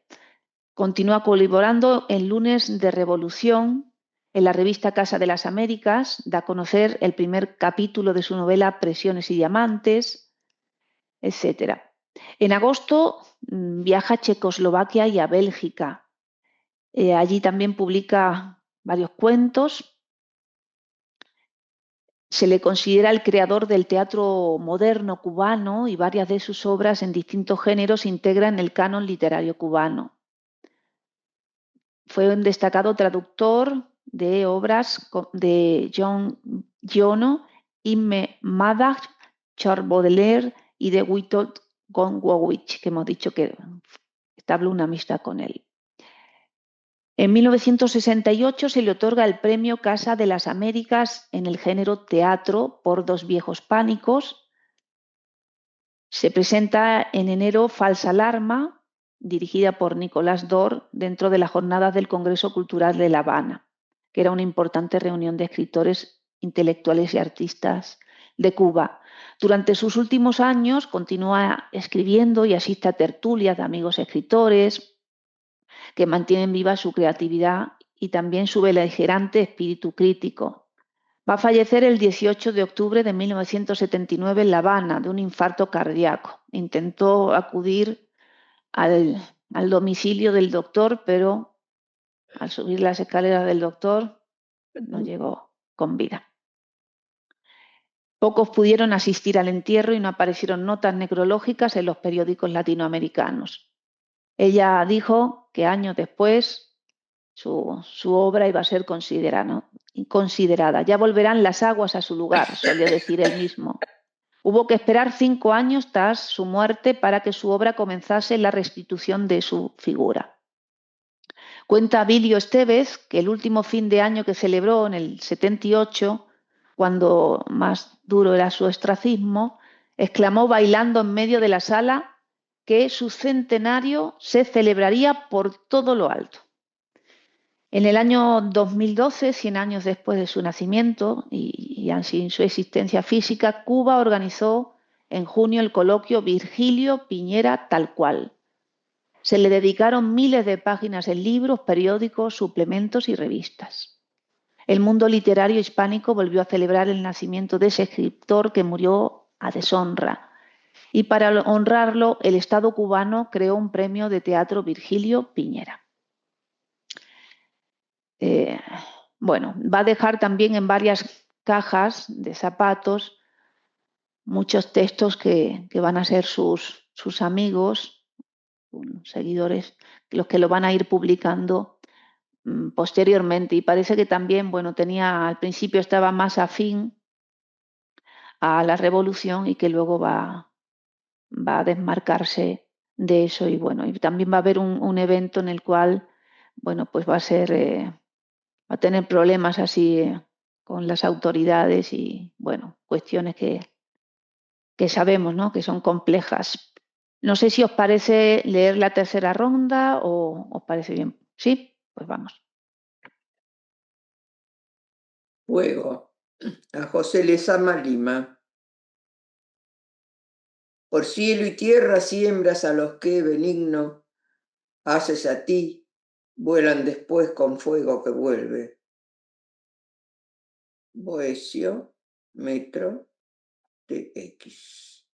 Continúa colaborando en Lunes de Revolución, en la revista Casa de las Américas, da a conocer el primer capítulo de su novela Presiones y Diamantes, etc. En agosto viaja a Checoslovaquia y a Bélgica. Allí también publica varios cuentos. Se le considera el creador del teatro moderno cubano y varias de sus obras en distintos géneros integran el canon literario cubano. Fue un destacado traductor de obras de John Giono, Imme Madach, Charles Baudelaire y de Witold Gombrowicz, que hemos dicho que establó una amistad con él. En 1968 se le otorga el premio Casa de las Américas en el género teatro por Dos viejos pánicos. Se presenta en enero Falsa Alarma, dirigida por Nicolás Dor, dentro de las jornadas del Congreso Cultural de La Habana, que era una importante reunión de escritores, intelectuales y artistas de Cuba. Durante sus últimos años continúa escribiendo y asiste a tertulias de amigos escritores que mantienen viva su creatividad y también su beligerante espíritu crítico. Va a fallecer el 18 de octubre de 1979 en La Habana de un infarto cardíaco. Intentó acudir al domicilio del doctor, pero al subir las escaleras del doctor no llegó con vida. Pocos pudieron asistir al entierro y no aparecieron notas necrológicas en los periódicos latinoamericanos. Ella dijo que años después su obra iba a ser considerada. Ya volverán las aguas a su lugar, solía decir él mismo. Hubo que esperar 5 años tras su muerte para que su obra comenzase la restitución de su figura. Cuenta Bilio Estevez que el último fin de año que celebró en el 78, cuando más duro era su ostracismo, exclamó bailando en medio de la sala que su centenario se celebraría por todo lo alto. En el año 2012, 100 años después de su nacimiento y sin su existencia física, Cuba organizó en junio el coloquio Virgilio Piñera tal cual. Se le dedicaron miles de páginas en libros, periódicos, suplementos y revistas. El mundo literario hispánico volvió a celebrar el nacimiento de ese escritor que murió a deshonra. Y para honrarlo, el Estado cubano creó un premio de teatro Virgilio Piñera. Bueno, va a dejar también en varias cajas de zapatos muchos textos que van a ser sus amigos, seguidores, los que lo van a ir publicando posteriormente. Y parece que también, bueno, al principio estaba más afín a la revolución y que luego va a desmarcarse de eso. Y bueno, y también va a haber un evento en el cual, bueno, pues va a tener problemas así con las autoridades y, bueno, cuestiones que sabemos, ¿no?, que son complejas. No sé si os parece leer la tercera ronda o os parece bien. ¿Sí? Pues vamos. Fuego. A José Lezama Lima. Por cielo y tierra siembras a los que, benigno, haces a ti, vuelan después con fuego que vuelve. Boecio, Metro, TX.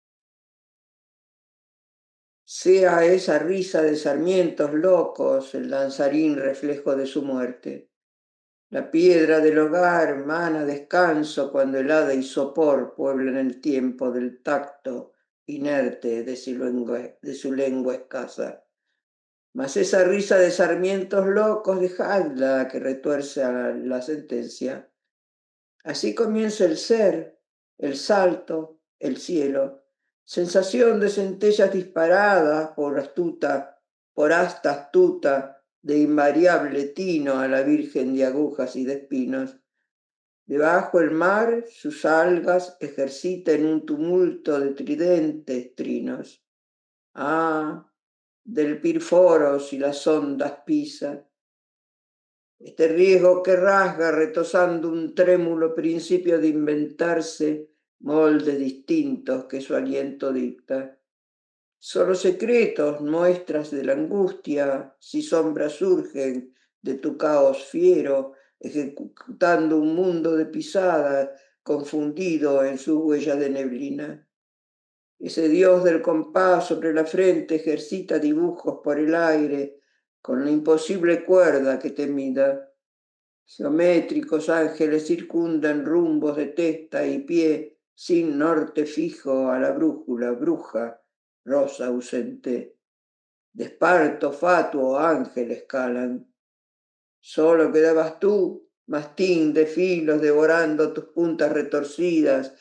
Sea esa risa de sarmientos locos el danzarín reflejo de su muerte. La piedra del hogar mana descanso cuando el hada y sopor pueblan el tiempo del tacto inerte de su lengua escasa. Mas esa risa de sarmientos locos, dejadla que retuerce a la sentencia. Así comienza el ser, el salto, el cielo, sensación de centellas disparadas por asta astuta, de invariable tino a la virgen de agujas y de espinos. Debajo el mar, sus algas ejercita en un tumulto de tridentes trinos. Ah, del pirforos y las ondas pisa. Este riesgo que rasga retosando un trémulo principio de inventarse moldes distintos que su aliento dicta. Solo secretos, muestras de la angustia, si sombras surgen de tu caos fiero, ejecutando un mundo de pisadas confundido en su huella de neblina. Ese dios del compás sobre la frente ejercita dibujos por el aire con la imposible cuerda que te mida. Geométricos ángeles circundan rumbos de testa y pie sin norte fijo a la brújula, bruja, rosa ausente. De esparto fatuo ángeles calan. Solo quedabas tú, mastín de filos devorando tus puntas retorcidas,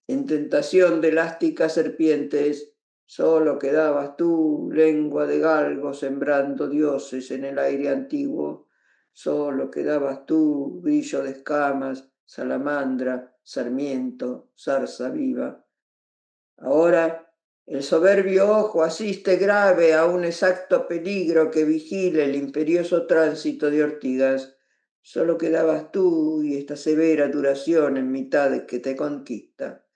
en tentación de elásticas serpientes. Solo quedabas tú, lengua de galgo sembrando dioses en el aire antiguo. Solo quedabas tú, brillo de escamas, salamandra, sarmiento, zarza viva. Ahora El soberbio ojo asiste grave a un exacto peligro que vigila el imperioso tránsito de ortigas. Solo quedabas tú y esta severa duración en mitad de que te conquista,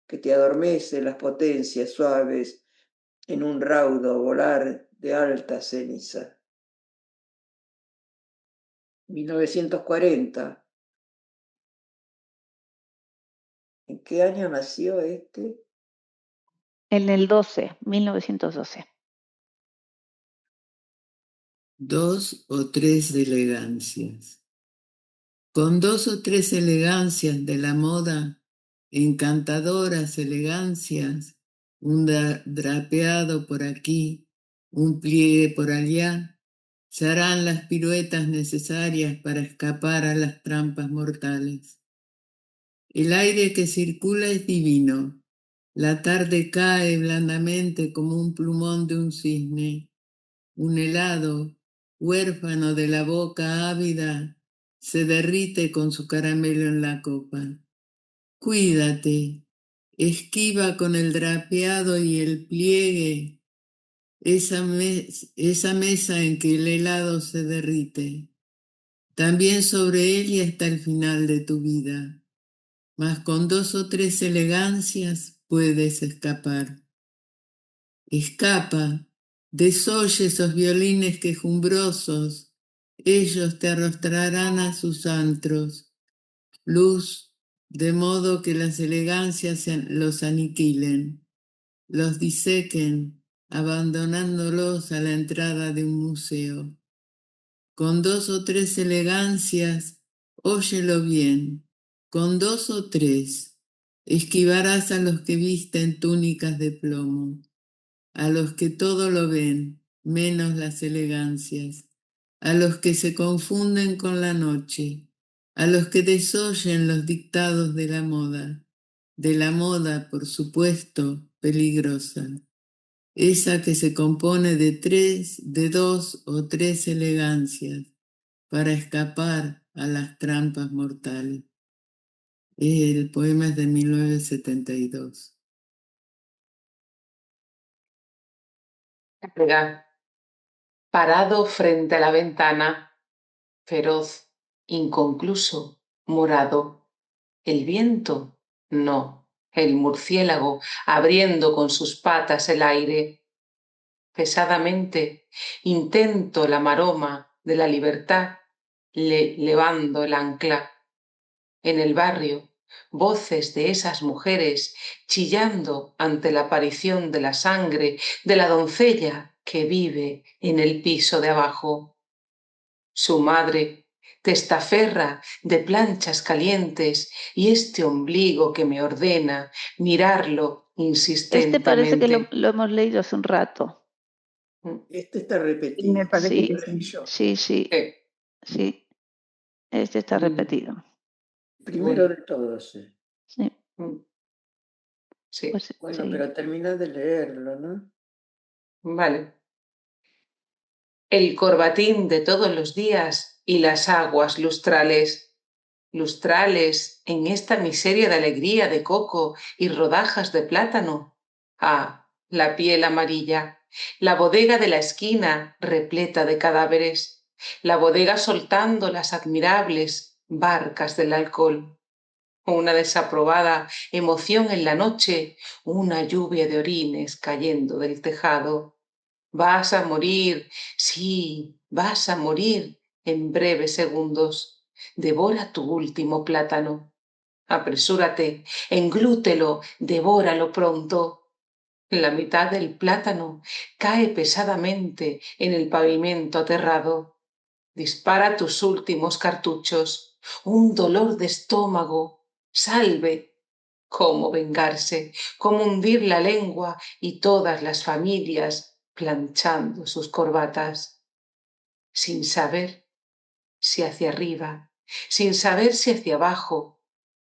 que te adormece las potencias suaves en un raudo volar de alta ceniza. 1940. ¿En qué año nació este? En el 1912. 2 o 3 elegancias. Con 2 o 3 elegancias de la moda, encantadoras elegancias, un drapeado por aquí, un pliegue por allá, se harán las piruetas necesarias para escapar a las trampas mortales. El aire que circula es divino. La tarde cae blandamente como un plumón de un cisne. Un helado, huérfano de la boca ávida, se derrite con su caramelo en la copa. Cuídate, esquiva con el drapeado y el pliegue esa mesa en que el helado se derrite. También sobre ella está el final de tu vida, mas con 2 o 3 elegancias puedes escapar. Escapa, desoye esos violines quejumbrosos, ellos te arrastrarán a sus antros. Luz, de modo que las elegancias los aniquilen, los disequen, abandonándolos a la entrada de un museo. Con 2 o 3 elegancias, óyelo bien, con 2 o 3, esquivarás a los que visten túnicas de plomo, a los que todo lo ven, menos las elegancias, a los que se confunden con la noche, a los que desoyen los dictados de la moda, por supuesto, peligrosa, esa que se compone de 2 o 3 elegancias para escapar a las trampas mortales. El poema es de 1972. Pegar. Parado frente a la ventana, feroz, inconcluso, morado. El viento, no, el murciélago, abriendo con sus patas el aire. Pesadamente intento la maroma de la libertad, levando el ancla. En el barrio, voces de esas mujeres chillando ante la aparición de la sangre de la doncella que vive en el piso de abajo. Su madre, testaferra de planchas calientes y este ombligo que me ordena mirarlo Este parece que insistentemente. lo hemos leído hace un rato. Este está Y repetido. me parece Sí, que sí. Yo. sí, sí, sí. Este está repetido. Primero Bueno. de todos. Sí, Sí, pues Bueno, sí. pero termina de leerlo, ¿no? vale. El corbatín de todos los días y las aguas lustrales en esta miseria de alegría de coco y rodajas de plátano. Ah, la piel amarilla, la bodega de la esquina repleta de cadáveres, la bodega soltando las admirables barcas del alcohol. Una desaprobada emoción en la noche, una lluvia de orines cayendo del tejado. Vas a morir, sí, vas a morir en breves segundos. Devora tu último plátano. Apresúrate, englútelo, devóralo pronto. La mitad del plátano cae pesadamente en el pavimento aterrado. Dispara tus últimos cartuchos. Un dolor de estómago. Salve. Cómo vengarse, cómo hundir la lengua y todas las familias planchando sus corbatas, sin saber si hacia arriba, sin saber si hacia abajo.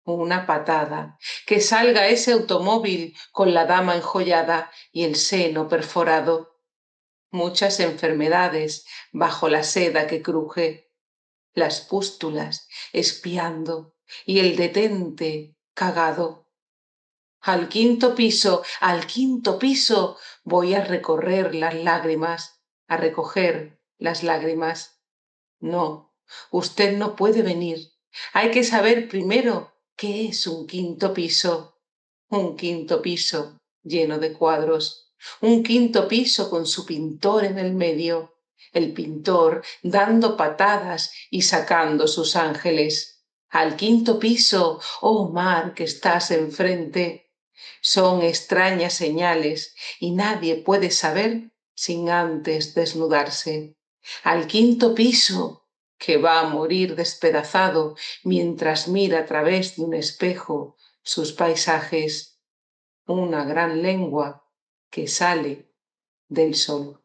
Una patada, que salga ese automóvil con la dama enjollada y el seno perforado. Muchas enfermedades bajo la seda que cruje, las pústulas espiando y el detente cagado. Al quinto piso voy a recorrer las lágrimas, a recoger las lágrimas. No, usted no puede venir. Hay que saber primero qué es un quinto piso. Un quinto piso lleno de cuadros. Un quinto piso con su pintor en el medio. El pintor dando patadas y sacando sus ángeles. Al quinto piso, oh mar que estás enfrente. Son extrañas señales y nadie puede saber sin antes desnudarse. Al quinto piso, que va a morir despedazado mientras mira a través de un espejo sus paisajes, una gran lengua que sale del sol.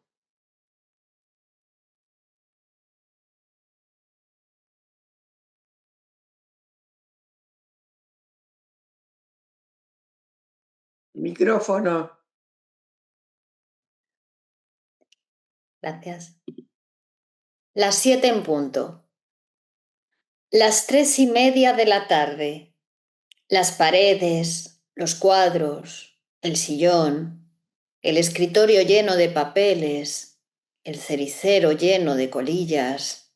Micrófono. Gracias. Las 7 en punto. Las 3:30 de la tarde. Las paredes, los cuadros, el sillón, el escritorio lleno de papeles, el cericero lleno de colillas,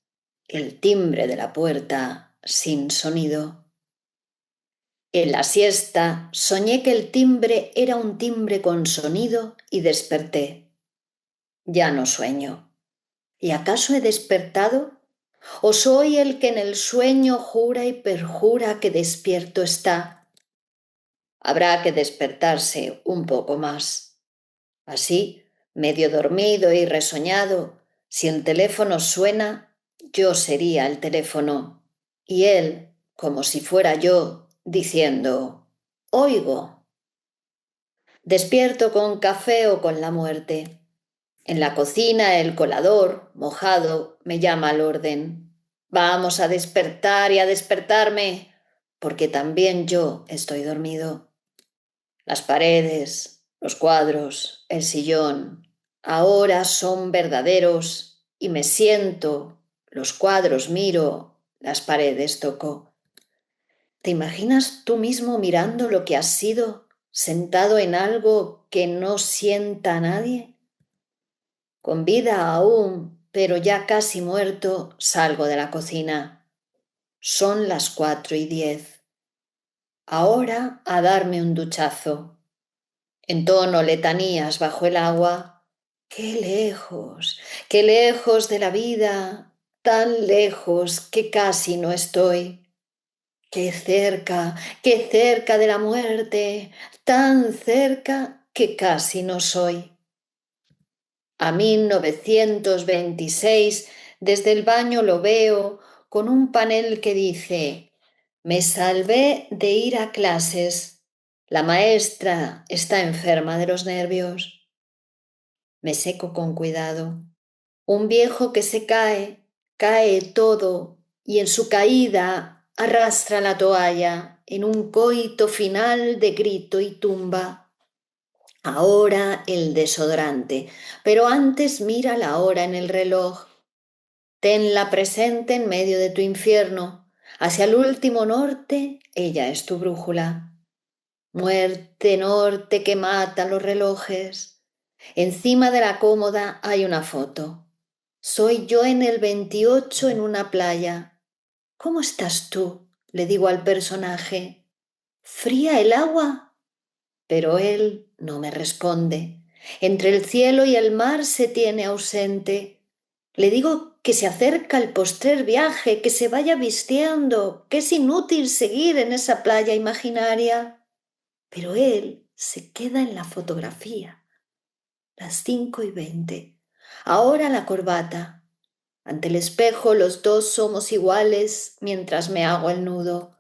el timbre de la puerta sin sonido. En la siesta soñé que el timbre era un timbre con sonido y desperté. Ya no sueño. ¿Y acaso he despertado? ¿O soy el que en el sueño jura y perjura que despierto está? Habrá que despertarse un poco más. Así, medio dormido y resoñado, si el teléfono suena, yo sería el teléfono, y él, como si fuera yo, diciendo, «Oigo». Despierto con café o con la muerte. En la cocina el colador, mojado, me llama al orden. Vamos a despertar y a despertarme, porque también yo estoy dormido. Las paredes, los cuadros, el sillón, ahora son verdaderos y me siento, los cuadros miro, las paredes toco. ¿Te imaginas tú mismo mirando lo que has sido, sentado en algo que no sienta a nadie? Con vida aún, pero ya casi muerto, salgo de la cocina. Son las 4:10. Ahora a darme un duchazo. Entono letanías bajo el agua. Qué lejos de la vida, tan lejos que casi no estoy. Qué cerca de la muerte, tan cerca que casi no soy. A 1926, desde el baño lo veo con un panel que dice: «Me salvé de ir a clases. La maestra está enferma de los nervios». Me seco con cuidado. Un viejo que se cae, cae todo y en su caída arrastra la toalla en un coito final de grito y tumba. Ahora el desodorante, pero antes mira la hora en el reloj. Tenla presente en medio de tu infierno. Hacia el último norte, ella es tu brújula. Muerte, norte que mata los relojes. Encima de la cómoda hay una foto. Soy yo en el 28 en una playa. ¿Cómo estás tú?, le digo al personaje. ¿Fría el agua? Pero él no me responde. Entre el cielo y el mar se tiene ausente. Le digo que se acerca el postrer viaje, que se vaya vistiendo, que es inútil seguir en esa playa imaginaria. Pero él se queda en la fotografía. Las 5:20. Ahora la corbata. Ante el espejo los dos somos iguales mientras me hago el nudo.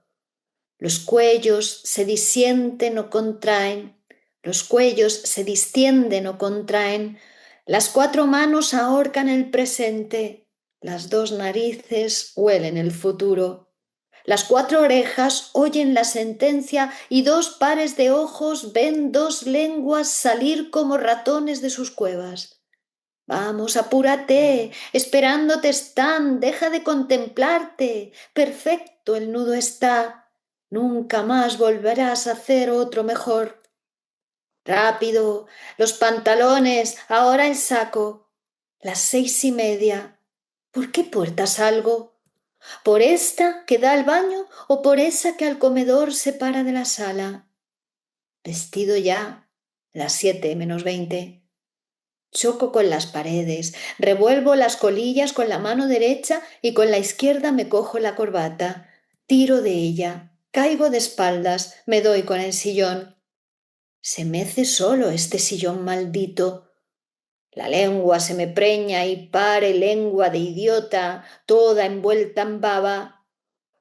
Los cuellos se disienten o contraen, los cuellos se distienden o contraen, las 4 manos ahorcan el presente, las 2 narices huelen el futuro, las 4 orejas oyen la sentencia y 2 pares de ojos ven 2 lenguas salir como ratones de sus cuevas. Vamos, apúrate, esperándote están, deja de contemplarte, perfecto el nudo está. Nunca más volverás a hacer otro mejor. Rápido, los pantalones, ahora el saco. Las 6:30. ¿Por qué puerta salgo? ¿Por esta que da al baño o por esa que al comedor separa de la sala? Vestido ya, las 7:20. Choco con las paredes, revuelvo las colillas con la mano derecha y con la izquierda me cojo la corbata. Tiro de ella, caigo de espaldas, me doy con el sillón. Se mece solo este sillón maldito. La lengua se me preña y pare lengua de idiota, toda envuelta en baba.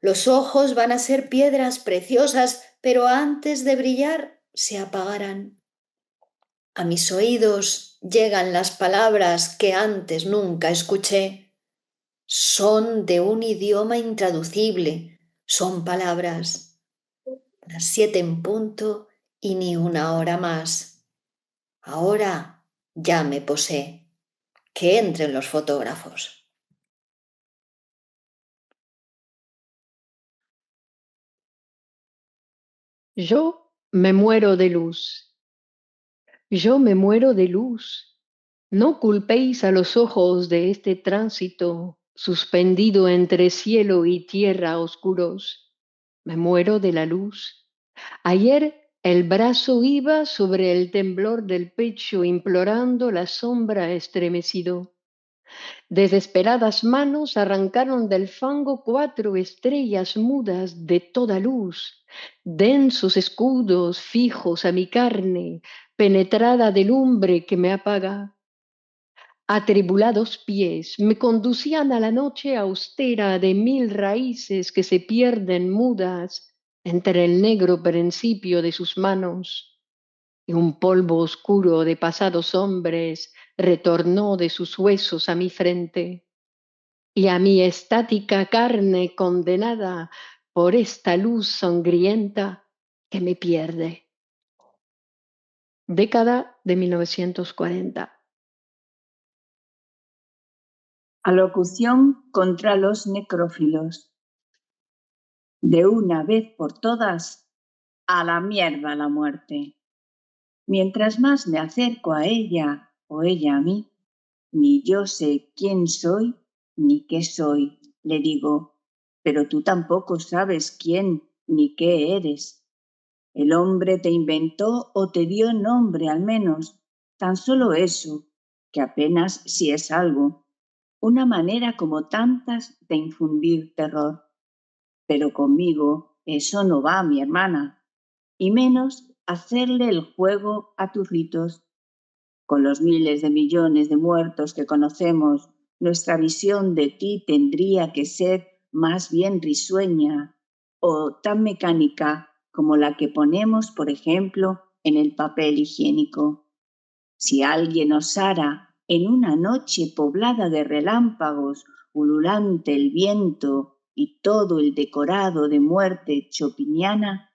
Los ojos van a ser piedras preciosas, pero antes de brillar se apagarán. A mis oídos llegan las palabras que antes nunca escuché. Son de un idioma intraducible, son palabras. Las 7:00 y ni una hora más. Ahora ya me posé. Que entren los fotógrafos. Yo me muero de luz. Yo me muero de luz. No culpéis a los ojos de este tránsito suspendido entre cielo y tierra oscuros. Me muero de la luz. Ayer el brazo iba sobre el temblor del pecho implorando la sombra estremecido. Desesperadas manos arrancaron del fango 4 estrellas mudas de toda luz, densos escudos fijos a mi carne, penetrada de lumbre que me apaga. Atribulados pies me conducían a la noche austera de 1000 raíces que se pierden mudas entre el negro principio de sus manos, y un polvo oscuro de pasados hombres retornó de sus huesos a mi frente, y a mi estática carne condenada por esta luz sangrienta que me pierde. Década de 1940. Alocución contra los necrófilos. De una vez por todas, a la mierda la muerte. Mientras más me acerco a ella o ella a mí, ni yo sé quién soy ni qué soy, le digo, pero tú tampoco sabes quién ni qué eres. El hombre te inventó o te dio nombre al menos, tan solo eso, que apenas si es algo, una manera como tantas de infundir terror. Pero conmigo eso no va, mi hermana, y menos hacerle el juego a tus ritos. Con los miles de millones de muertos que conocemos, nuestra visión de ti tendría que ser más bien risueña o tan mecánica como la que ponemos, por ejemplo, en el papel higiénico. Si alguien osara, en una noche poblada de relámpagos, ululante el viento y todo el decorado de muerte chopiniana,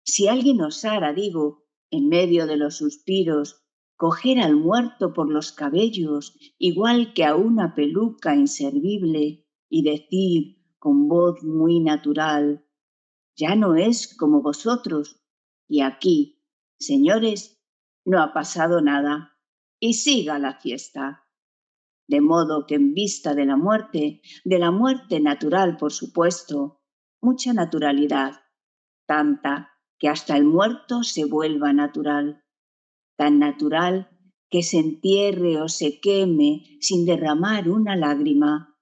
si alguien osara, digo, en medio de los suspiros, coger al muerto por los cabellos, igual que a una peluca inservible, y decir con voz muy natural, ya no es como vosotros, y aquí, señores, no ha pasado nada, y siga la fiesta. De modo que en vista de la muerte natural, por supuesto, mucha naturalidad, tanta que hasta el muerto se vuelva natural, tan natural que se entierre o se queme sin derramar una lágrima.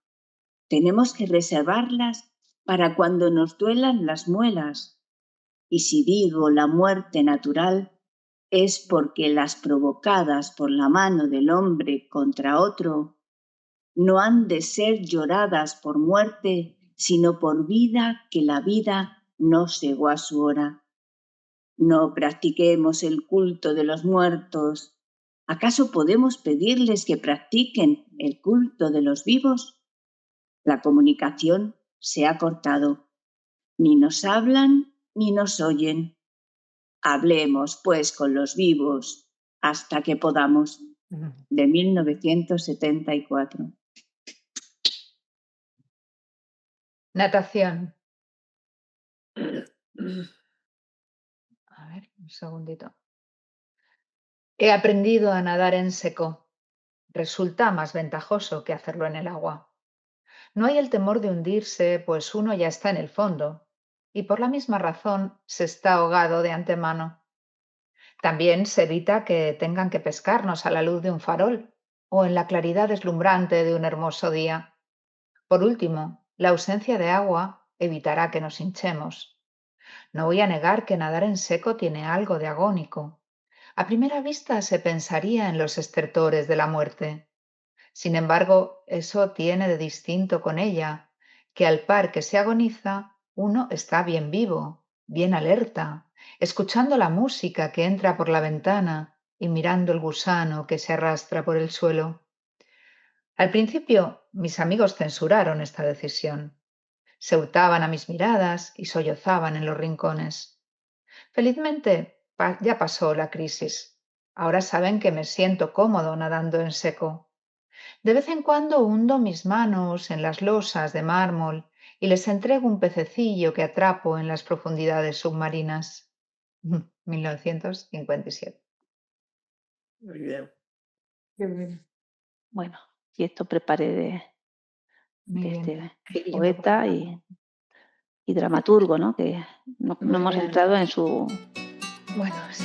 Tenemos que reservarlas para cuando nos duelan las muelas. Y si digo la muerte natural, es porque las provocadas por la mano del hombre contra otro no han de ser lloradas por muerte, sino por vida que la vida no llegó a su hora. No practiquemos el culto de los muertos. ¿Acaso podemos pedirles que practiquen el culto de los vivos? La comunicación se ha cortado. Ni nos hablan ni nos oyen. Hablemos, pues, con los vivos hasta que podamos. De 1974. Natación. A ver, un segundito. He aprendido a nadar en seco. Resulta más ventajoso que hacerlo en el agua. No hay el temor de hundirse, pues uno ya está en el fondo, y por la misma razón se está ahogado de antemano. También se evita que tengan que pescarnos a la luz de un farol o en la claridad deslumbrante de un hermoso día. Por último, la ausencia de agua evitará que nos hinchemos. No voy a negar que nadar en seco tiene algo de agónico. A primera vista se pensaría en los estertores de la muerte. Sin embargo, eso tiene de distinto con ella, que al par que se agoniza, uno está bien vivo, bien alerta, escuchando la música que entra por la ventana y mirando el gusano que se arrastra por el suelo. Al principio, mis amigos censuraron esta decisión. Se hurtaban a mis miradas y sollozaban en los rincones. Felizmente, ya pasó la crisis. Ahora saben que me siento cómodo nadando en seco. De vez en cuando hundo mis manos en las losas de mármol y les entrego un pececillo que atrapo en las profundidades submarinas. 1957. Muy bien. Qué bien. Bueno, y esto preparé de Muy este bien. poeta y dramaturgo, ¿no? Que no Muy hemos bien. entrado en su... Bueno, sí.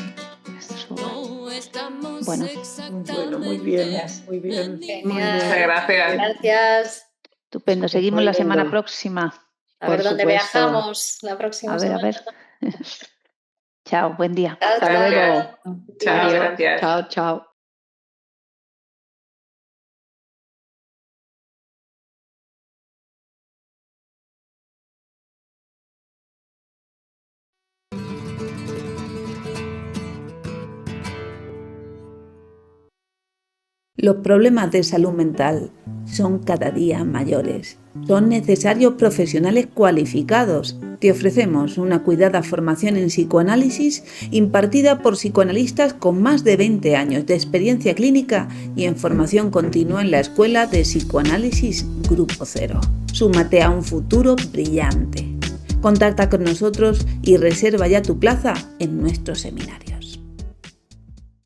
No estamos Bueno. Bueno, muy bien, exactamente muy bien. en Genial. Muchas gracias. Gracias. Estupendo. Es Seguimos muy la semana lindo. próxima. A ver Por dónde supuesto. viajamos la próxima A semana. ver. Chao, buen día. Chao, Hasta chao. luego. Chao, Adiós. gracias. Chao, chao. Los problemas de salud mental son cada día mayores. Son necesarios profesionales cualificados. Te ofrecemos una cuidada formación en psicoanálisis impartida por psicoanalistas con más de 20 años de experiencia clínica y en formación continua en la Escuela de Psicoanálisis Grupo Cero. Súmate a un futuro brillante. Contacta con nosotros y reserva ya tu plaza en nuestro seminario.